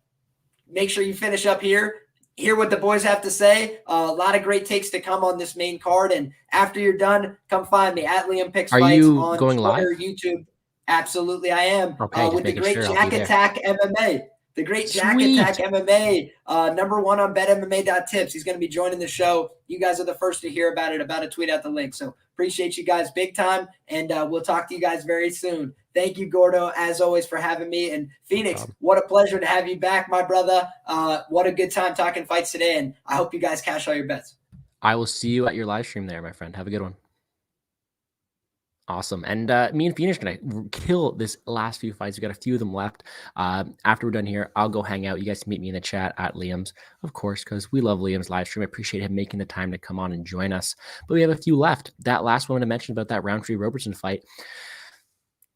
make sure you finish up here. Hear what the boys have to say. A lot of great takes to come on this main card. And after you're done, come find me at Liam Picks Fights. Are you on going Twitter, live? YouTube. Absolutely, I am. Okay, with the great Jack Attack MMA. The great Jack Attack MMA, number one on betmma.tips. He's going to be joining the show. You guys are the first to hear about it, about to tweet out the link. So appreciate you guys big time, and we'll talk to you guys very soon. Thank you, Gordo, as always, for having me. And Phoenix, what a pleasure to have you back, my brother. What a good time talking fights today, and I hope you guys cash all your bets. I will see you at your live stream there, my friend. Have a good one. Awesome. And me and Phoenix are going to kill this last few fights. We got a few of them left. After we're done here, I'll go hang out. You guys can meet me in the chat at Liam's, of course, because we love Liam's live stream. I appreciate him making the time to come on and join us. But we have a few left. That last one I mentioned about that Roundtree Robertson fight,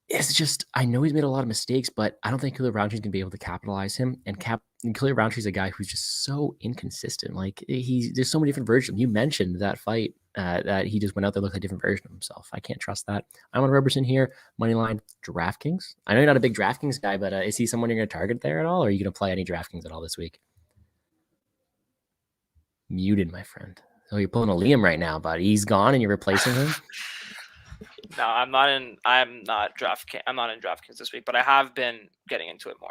it's just, I know he's made a lot of mistakes, but I don't think Killer Roundtree's going to be able to capitalize him. And Killer Roundtree's a guy who's just so inconsistent. Like, there's so many different versions. You mentioned that fight that he just went out there, looked like a different version of himself. I can't trust that. I'm on Robertson here. Moneyline DraftKings. I know you're not a big DraftKings guy, but is he someone you're going to target there at all? Or are you going to play any DraftKings at all this week? Muted, my friend. So you're pulling a Liam right now, but he's gone and you're replacing him? No, I'm not in DraftKings this week, but I have been getting into it more.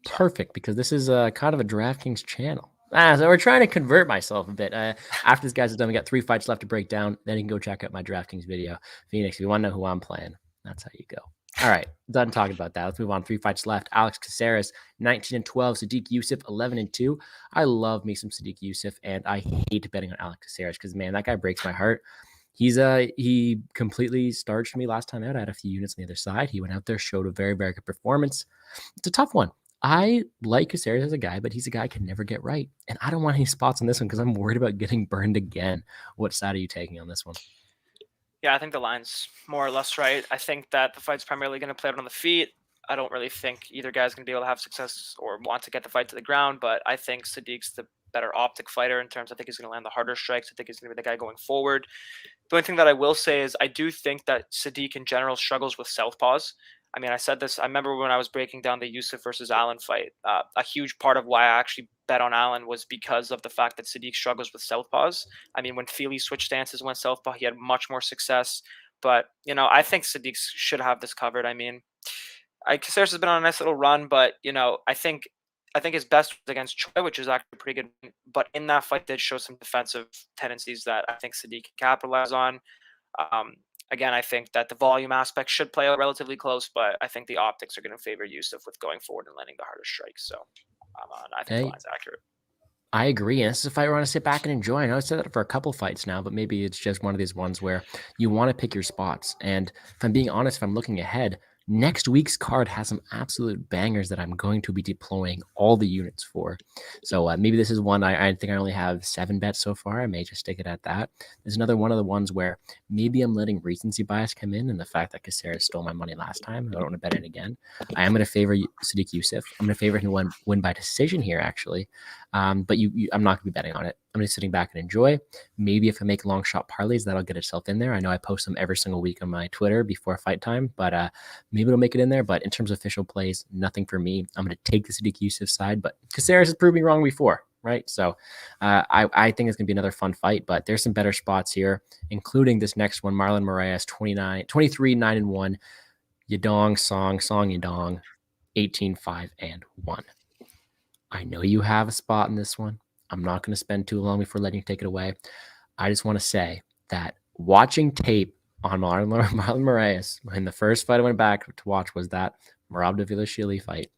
Perfect, because this is kind of a DraftKings channel. So we're trying to convert myself a bit. After this guy's done, we got 3 fights left to break down. Then you can go check out my DraftKings video. Phoenix, if you want to know who I'm playing, that's how you go. All right, done talking about that. Let's move on. 3 fights left. Alex Caceres, 19-12. Sadiq Youssef, 11-2. I love me some Sadiq Youssef, and I hate betting on Alex Caceres because, man, that guy breaks my heart. He completely starched me last time out. I had a few units on the other side. He went out there, showed a very, very good performance. It's a tough one. I like Caceres as a guy, but he's a guy I can never get right. And I don't want any spots on this one because I'm worried about getting burned again. What side are you taking on this one? Yeah, I think the line's more or less right. I think that the fight's primarily going to play out on the feet. I don't really think either guy's going to be able to have success or want to get the fight to the ground, but I think Sadiq's the better optic fighter in terms I think he's going to land the harder strikes. I think he's going to be the guy going forward. The only thing that I will say is I do think that Sadiq in general struggles with southpaws. I mean, I said this. I remember when I was breaking down the Youssef versus Allen fight. A huge part of why I actually bet on Allen was because of the fact that Sadiq struggles with southpaws. I mean, when Feely switched stances and went southpaw, he had much more success. But I think Sadiq should have this covered. I mean, Caceres has been on a nice little run, but I think his best was against Troy, which is actually pretty good. But in that fight, did show some defensive tendencies that I think Sadiq can capitalize on. Again, I think that the volume aspect should play out relatively close, but I think the optics are going to favor Youssef with going forward and landing the harder strikes. So I think the line's accurate. I agree. And this is a fight we want to sit back and enjoy. I know I said that for a couple fights now, but maybe it's just one of these ones where you want to pick your spots. And if I'm being honest, if I'm looking ahead, next week's card has some absolute bangers that I'm going to be deploying all the units for. So maybe this is one I think I only have 7 bets so far. I may just stick it at that. There's another one of the ones where maybe I'm letting recency bias come in and the fact that Caceres stole my money last time. I don't want to bet it again. I am going to favor Sadiq Youssef. I'm going to favor him to win by decision here, actually. But I'm not going to be betting on it. I'm just sitting back and enjoy. Maybe if I make long shot parlays, that'll get itself in there. I know I post them every single week on my Twitter before fight time, but maybe it'll make it in there. But in terms of official plays, nothing for me. I'm going to take the Sadiq Youssef side, but Caceres has proved me wrong before, right? So I think it's going to be another fun fight, but there's some better spots here, including this next one, Marlon Moraes, 23-9-1, Yadong Song Yadong, 18-5-1. I know you have a spot in this one. I'm not going to spend too long before letting you take it away. I just want to say that watching tape on Marlon Moraes, when the first fight I went back to watch was that Merab Dvalishvili fight.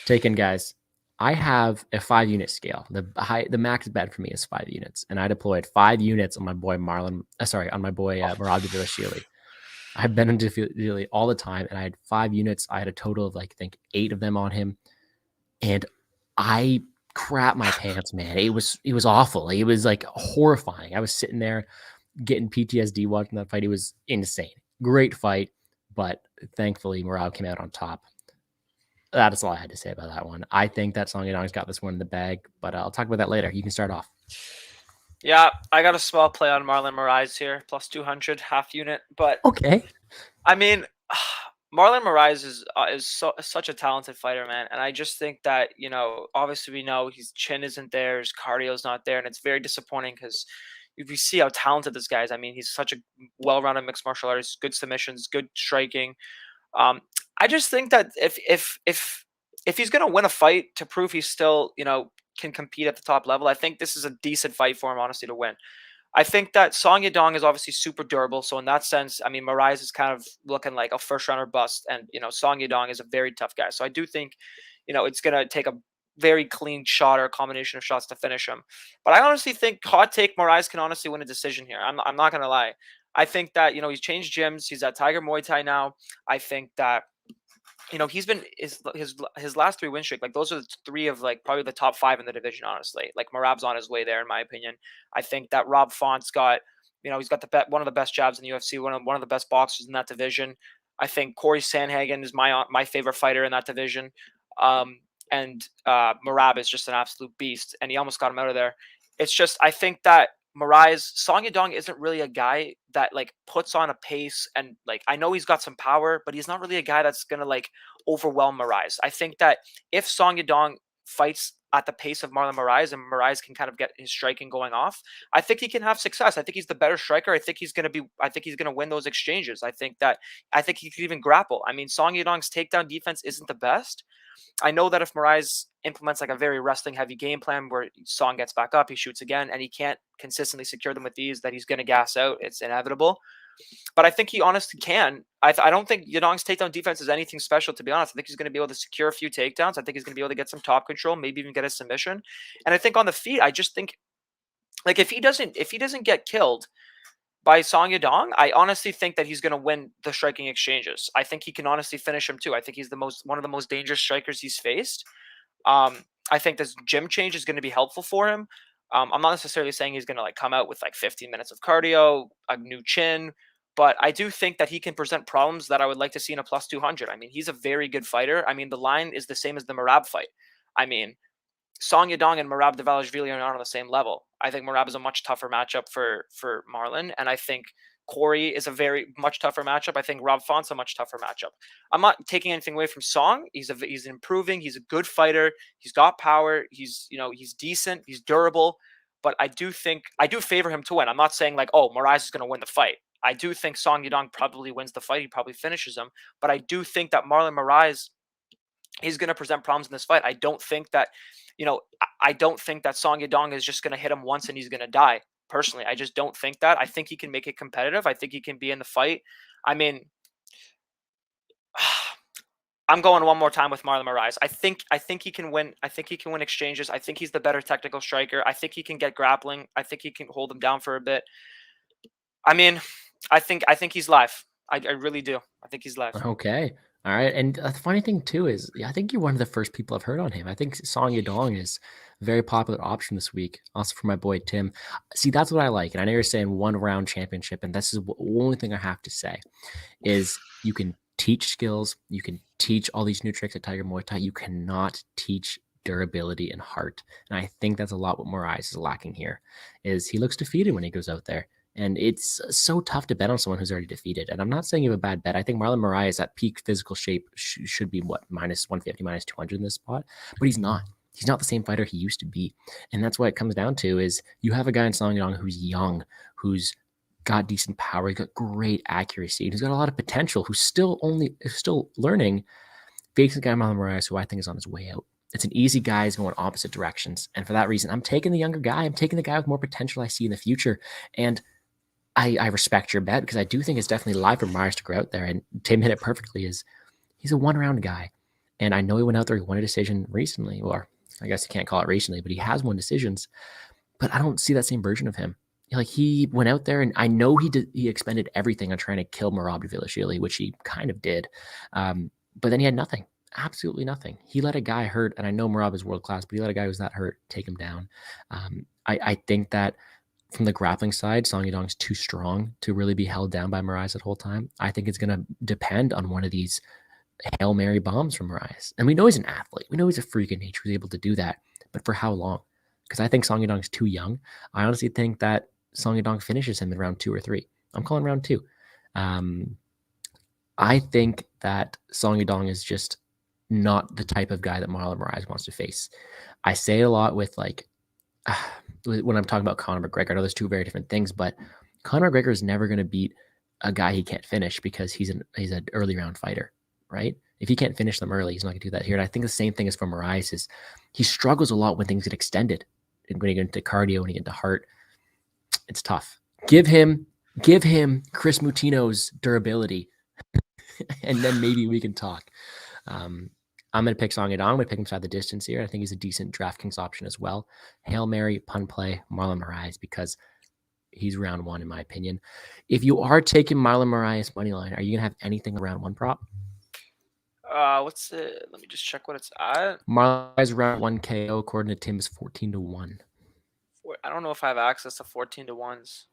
Taken, guys. I have a 5-unit scale. The max bet for me is 5 units, and I deployed 5 units on my boy Merab Dvalishvili. I've been on Dvalishvili all the time, and I had 5 units. I had a total of 8 of them on him, and I crap my pants, man. It was awful. It was horrifying. I was sitting there getting PTSD watching that fight. It was insane. Great fight, but thankfully Merab came out on top. That is all I had to say about that one. I think that Song Yadong's got this one in the bag, but I'll talk about that later. You can start off. Yeah, I got a small play on Marlon Moraes here, plus 200, half unit. But okay, I mean, Marlon Moraes is such a talented fighter, man. And I just think that, obviously we know his chin isn't there, his cardio's not there, and it's very disappointing because we see how talented this guy is. I mean, he's such a well-rounded mixed martial artist, good submissions, good striking. I just think that if he's going to win a fight to prove he's still, can compete at the top level, I think this is a decent fight for him, honestly, to win. I think that Song Yadong is obviously super durable. So in that sense, I mean, Moraes is kind of looking like a first-rounder bust. And, Song Yadong is a very tough guy. So I do think, it's going to take a very clean shot or a combination of shots to finish him. But I honestly think hot take Moraes can honestly win a decision here. I'm not going to lie. I think that, you know, he's changed gyms. He's at Tiger Muay Thai now. I think that, you know, he's been his last 3 win streak. Like those are the 3 of like probably the top 5 in the division. Honestly, like Merab's on his way there in my opinion. I think that Rob Font's got, you know, he's got one of the best jabs in the UFC, one of the best boxers in that division. I think Corey Sandhagen is my favorite fighter in that division. And Merab is just an absolute beast, and he almost got him out of there. It's just, I think that Song Yadong isn't really a guy that like puts on a pace, and like I know he's got some power, but he's not really a guy that's gonna like overwhelm Moraes. I think that if Song Yadong fights at the pace of Marlon Moraes and Moraes can kind of get his striking going off, I think he can have success. I think he's the better striker. I think he's gonna win those exchanges. I think he could even grapple. I mean, Song Yadong's takedown defense isn't the best. I know that if Moraes implements like a very wrestling heavy game plan where Song gets back up, he shoots again, and he can't consistently secure them with these, that he's going to gas out. It's inevitable. But I think he honestly can. I don't think Yadong's takedown defense is anything special, to be honest. I think he's going to be able to secure a few takedowns. I think he's going to be able to get some top control, maybe even get a submission. And I think on the feet, I just think like if he doesn't get killed by Song Yadong, I honestly think that he's going to win the striking exchanges. I think he can honestly finish him too. I think he's one of the most dangerous strikers he's faced. I think this gym change is going to be helpful for him. I'm not necessarily saying he's going to like come out with like 15 minutes of cardio, a new chin, but I do think that he can present problems that I would like to see in a plus 200. I mean, he's a very good fighter. I mean, the line is the same as the Merab fight. I mean, Song Yadong and Merab Dvalishvili are not on the same level. I think Merab is a much tougher matchup for Marlon, and I think Corey is a very much tougher matchup. I think Rob Font's a much tougher matchup. I'm not taking anything away from Song. He's improving. He's a good fighter. He's got power. He's decent. He's durable. But I do favor him to win. I'm not saying like, oh, Moraes is going to win the fight. I do think Song Yadong probably wins the fight. He probably finishes him. But I do think that Marlon Moraes is going to present problems in this fight. I don't think that Song Yadong is just going to hit him once and he's going to die. Personally, I just don't think that. I think he can make it competitive. I think he can be in the fight. I mean, I'm going one more time with Marlon Moraes. I think he can win. I think he can win exchanges. I think he's the better technical striker. I think he can get grappling. I think he can hold him down for a bit. I mean, I think he's live. I really do. I think he's live. Okay. All right. And the funny thing too is I think you're one of the first people I've heard on him. I think Song Yadong is a very popular option this week. Also for my boy Tim. See, that's what I like. And I know you're saying 1 round championship. And this is the only thing I have to say is you can teach skills. You can teach all these new tricks at Tiger Muay Thai. You cannot teach durability and heart. And I think that's a lot what Moraes is lacking here is he looks defeated when he goes out there. And it's so tough to bet on someone who's already defeated. And I'm not saying you have a bad bet. I think Marlon Moraes at peak physical shape should be minus 150, minus 200 in this spot. But he's not. He's not the same fighter he used to be. And that's what it comes down to is you have a guy in Song Yadong who's young, who's got decent power, he's got great accuracy, and he's got a lot of potential, who's still learning, facing a guy Marlon Moraes who I think is on his way out. It's an easy guy. He's going opposite directions. And for that reason, I'm taking the younger guy. I'm taking the guy with more potential I see in the future. And I respect your bet because I do think it's definitely live for Moraes to go out there. And Tim hit it perfectly. He's a 1 round guy. And I know he went out there, he won a decision recently, or I guess you can't call it recently, but he has won decisions. But I don't see that same version of him. Like he went out there and I know he expended everything on trying to kill Merab Dvalishvili, which he kind of did. But then he had nothing, absolutely nothing. He let a guy hurt, and I know Merab is world-class, but he let a guy who's that hurt take him down. I think that from the grappling side, Song Yadong's too strong to really be held down by Moraes the whole time. I think it's going to depend on one of these Hail Mary bombs from Moraes. And we know he's an athlete. We know he's a freak of nature who's able to do that. But for how long? Because I think Song Yadong's too young. I honestly think that Song Yadong finishes him in round 2 or 3. I'm calling round 2. I think that Song Yadong is just not the type of guy that Marlon Moraes wants to face. I say it a lot with when I'm talking about Conor McGregor. I know there's 2 very different things, but Conor McGregor is never going to beat a guy he can't finish because he's an early round fighter, right? If he can't finish them early, he's not going to do that here. And I think the same thing is for Moraes. Is he struggles a lot when things get extended, and when you get into cardio, when you get into heart, it's tough. Give him Chris Mutino's durability, and then maybe we can talk. I'm going to pick Song Yadong. I'm going to pick him inside the distance here. I think he's a decent DraftKings option as well. Hail Mary, pun play, Marlon Moraes, because he's round 1 in my opinion. If you are taking Marlon Moraes money line, are you gonna have anything around 1 prop? What's it? Let me just check what it's at. Marlon Moraes round 1 KO according to Tim is 14-1. I don't know if I have access to 14-1s.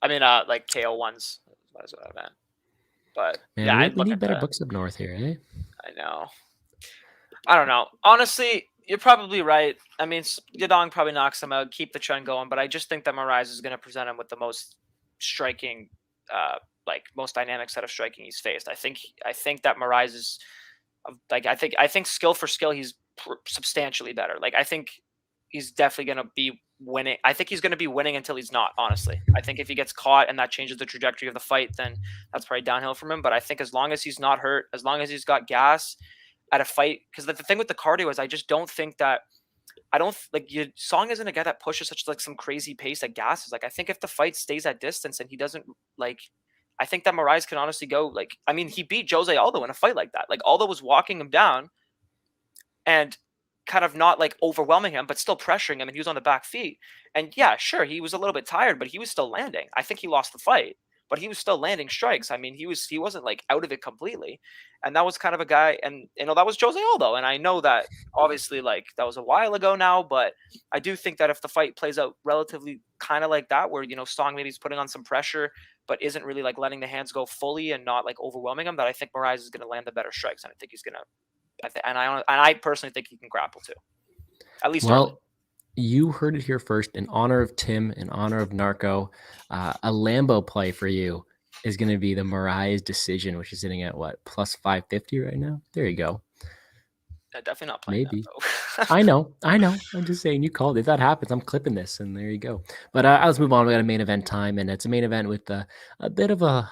I mean, like KO ones. That's what I meant. But Man, yeah, I'd we look need at better that. books up north here, eh? I know. I don't know. Honestly, you're probably right. I mean, Yadong probably knocks him out, keep the trend going, but I just think that Moraes is going to present him with the most striking, most dynamic set of striking he's faced. I think that Moraes is, I think skill for skill, he's substantially better. Like, I think he's definitely going to be winning. I think he's going to be winning until he's not, honestly. I think if he gets caught and that changes the trajectory of the fight, then that's probably downhill from him. But I think as long as he's not hurt, as long as he's got gas at a fight, because the thing with the cardio is I just don't think that Song isn't a guy that pushes such like some crazy pace that gas is. Like, I think if the fight stays at distance and he doesn't I think that Moraes can honestly go I mean, he beat Jose Aldo in a fight like that. Like, Aldo was walking him down and kind of not like overwhelming him, but still pressuring him, and he was on the back feet. And yeah, sure, he was a little bit tired, but he was still landing. I think he lost the fight, but he was still landing strikes. I mean, he wasn't like out of it completely. And that was kind of a guy, and that was Jose Aldo. And I know that obviously that was a while ago now, but I do think that if the fight plays out relatively kind of like that, where Song maybe is putting on some pressure, but isn't really like letting the hands go fully and not like overwhelming him, that I think Moraes is going to land the better strikes, and I think he's going to. And I personally think he can grapple too. At least early. You heard it here first. In honor of Tim, in honor of Narco, a Lambo play for you is going to be the Moraes decision, which is sitting at what, plus 550 right now? There you go. Definitely not playing Maybe. that, I know. I'm just saying, you called it. If that happens, I'm clipping this, and there you go. But let's move on. We got a main event time, and it's a main event with a bit of a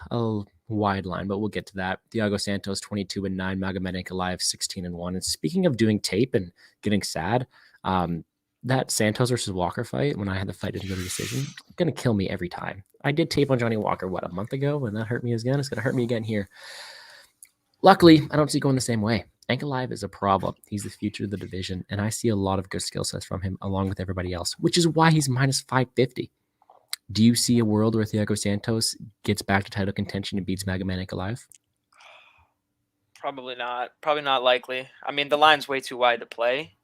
wide line, but we'll get to that. Thiago Santos 22-9, Magomed Ankalaev 16-1. And speaking of doing tape and getting sad, that Santos versus Walker fight, when I had the fight didn't go to decision, gonna kill me every time. I did tape on Johnny Walker a month ago, and that hurt me again. It's gonna hurt me again here. Luckily, I don't see it going the same way. Ankalaev is a problem. He's the future of the division, and I see a lot of good skill sets from him along with everybody else, which is why he's minus 550. Do you see a world where Thiago Santos gets back to title contention and beats Magomed Ankalaev? Probably not. Probably not likely. I mean, the line's way too wide to play.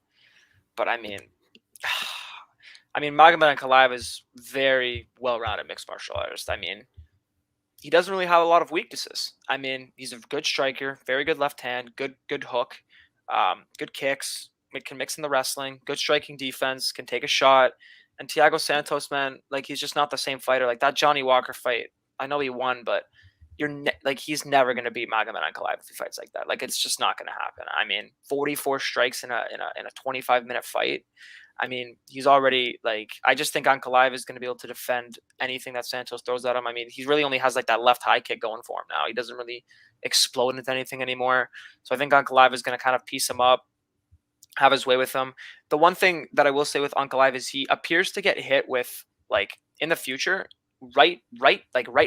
But I mean, Magomed Ankalaev is very well-rounded mixed martial artist. I mean, he doesn't really have a lot of weaknesses. I mean, he's a good striker, very good left hand, good hook, good kicks, can mix in the wrestling, good striking defense, can take a shot. And Thiago Santos, man, he's just not the same fighter. Like that Johnny Walker fight, I know he won, but he's never going to beat Magomed Ankalaev if he fights like that. Like, it's just not going to happen. I mean, 44 strikes in a 25-minute fight. I mean, he's already I just think Ankalaev is going to be able to defend anything that Santos throws at him. I mean, he really only has that left high kick going for him now. He doesn't really explode into anything anymore. So I think Ankalaev is going to kind of piece him up, have his way with him. The one thing that I will say with Ankalaev is he appears to get hit with in the future right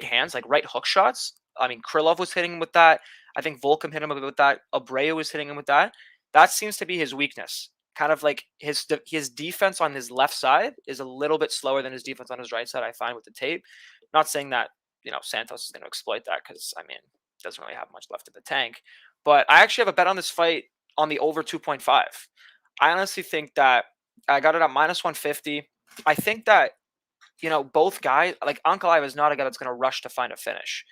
hands, right hook shots. I mean, Krylov was hitting him with that. I think Volcom hit him with that. Abreu was hitting him with that. That seems to be his weakness. Kind of his defense on his left side is a little bit slower than his defense on his right side, I find, with the tape. Not saying that, Santos is going to exploit that, because, I mean, doesn't really have much left in the tank. But I actually have a bet on this fight on the over 2.5. I honestly think that I got it at minus 150. I think that, both guys, Ankalaev is not a guy that's going to rush to find a finish.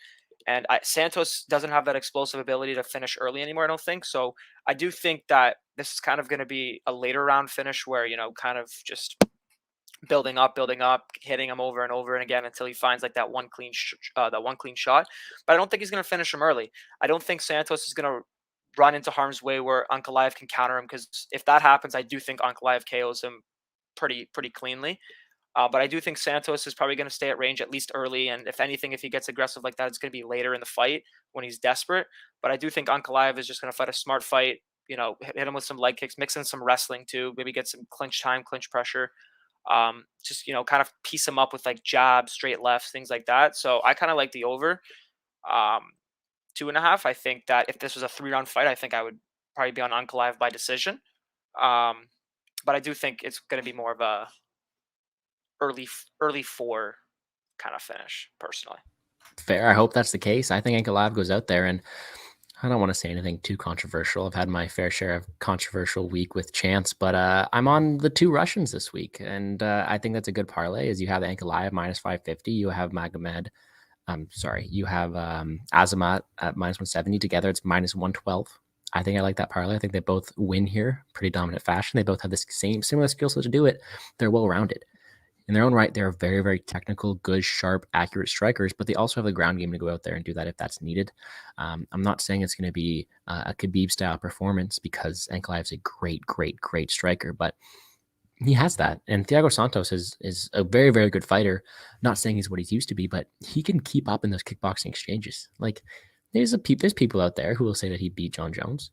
And Santos doesn't have that explosive ability to finish early anymore, I don't think. So I do think that this is kind of going to be a later round finish where, kind of just building up, hitting him over and over and again until he finds that one clean shot. But I don't think he's going to finish him early. I don't think Santos is going to run into harm's way where Ankalaev can counter him, because if that happens, I do think Ankalaev KOs him pretty cleanly. But I do think Santos is probably going to stay at range at least early. And if anything, if he gets aggressive like that, it's going to be later in the fight when he's desperate. But I do think Ankalaev is just going to fight a smart fight, hit him with some leg kicks, mix in some wrestling too, maybe get some clinch time, clinch pressure. Just, kind of piece him up with jabs, straight lefts, things like that. So I kind of like the over 2.5. I think that if this was a 3-round fight, I think I would probably be on Ankalaev by decision. But I do think it's going to be more of a early 4 kind of finish, personally. Fair. I hope that's the case. I think Ankalaev goes out there, and I don't want to say anything too controversial. I've had my fair share of controversial week with Chance, but I'm on the 2 Russians this week, and I think that's a good parlay. As you have Ankalaev minus 550, you have Magomed. You have Azamat at minus 170. Together, it's minus 112. I think I like that parlay. I think they both win here, pretty dominant fashion. They both have this similar skill set to do it. They're well rounded. In their own right, they're very, very technical, good, sharp, accurate strikers, but they also have the ground game to go out there and do that if that's needed. I'm not saying it's going to be a Khabib-style performance because Ankalaev's a great, great, great striker, but he has that. And Thiago Santos is a very, very good fighter. Not saying he's what he's used to be, but he can keep up in those kickboxing exchanges. Like, there's people out there who will say that he beat John Jones.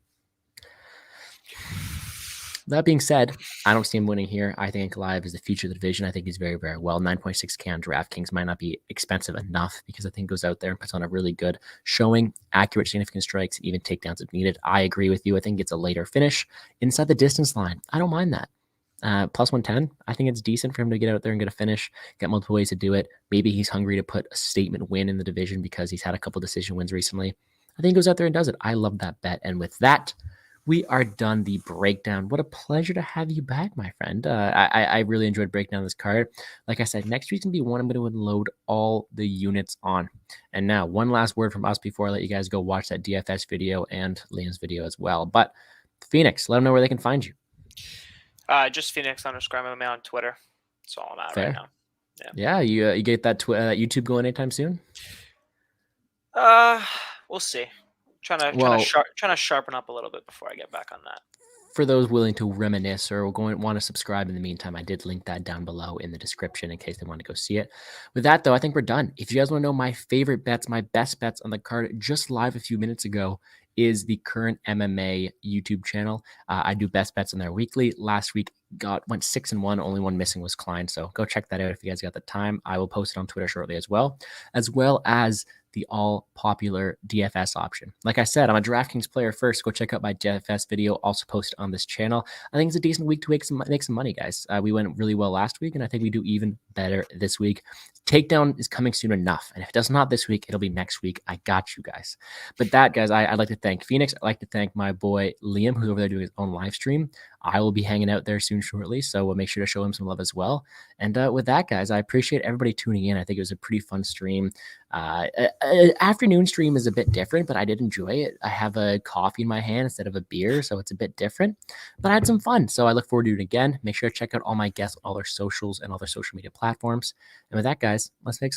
That being said, I don't see him winning here. I think Ankalaev is the future of the division. I think he's very, very well. 9.6K on DraftKings might not be expensive enough because I think goes out there and puts on a really good showing, accurate, significant strikes, and even takedowns if needed. I agree with you. I think it's a later finish inside the distance line. I don't mind that. Plus 110, I think it's decent for him to get out there and get a finish, get multiple ways to do it. Maybe he's hungry to put a statement win in the division because he's had a couple decision wins recently. I think he goes out there and does it. I love that bet. And with that, we are done the breakdown. What a pleasure to have you back, my friend. I really enjoyed breaking down this card. Like I said, next week's going to be one I'm going to load all the units on. And now, one last word from us before I let you guys go watch that DFS video and Liam's video as well. But Phoenix, let them know where they can find you. Just Phoenix_MMA on Twitter. That's all I'm at Fair. right now. Yeah, you get that YouTube going anytime soon? We'll see. Trying to sharpen up a little bit before I get back on that. For those willing to reminisce or want to subscribe in the meantime, I did link that down below in the description in case they want to go see it. With that, though, I think we're done. If you guys want to know my favorite bets, my best bets on the card just live a few minutes ago is the Current MMA YouTube channel. I do best bets on there weekly. Last week went 6-1. Only one missing was Klein. So go check that out if you guys got the time. I will post it on Twitter shortly as well as the all popular DFS option. Like I said, I'm a DraftKings player first. Go check out my DFS video, also posted on this channel. I think it's a decent week to make some money, guys. We went really well last week, and I think we do even better this week. Takedown is coming soon enough, and if it does not this week, it'll be next week. I got you guys. But that, guys, I'd like to thank Phoenix. I'd like to thank my boy Liam, who's over there doing his own live stream. I will be hanging out there soon shortly, so we'll make sure to show him some love as well. And with that, guys, I appreciate everybody tuning in. I think it was a pretty fun stream. Afternoon stream is a bit different, but I did enjoy it. I have a coffee in my hand instead of a beer, so it's a bit different. But I had some fun, so I look forward to doing it again. Make sure to check out all my guests, all their socials, and all their social media platforms. And with that, guys, let's make some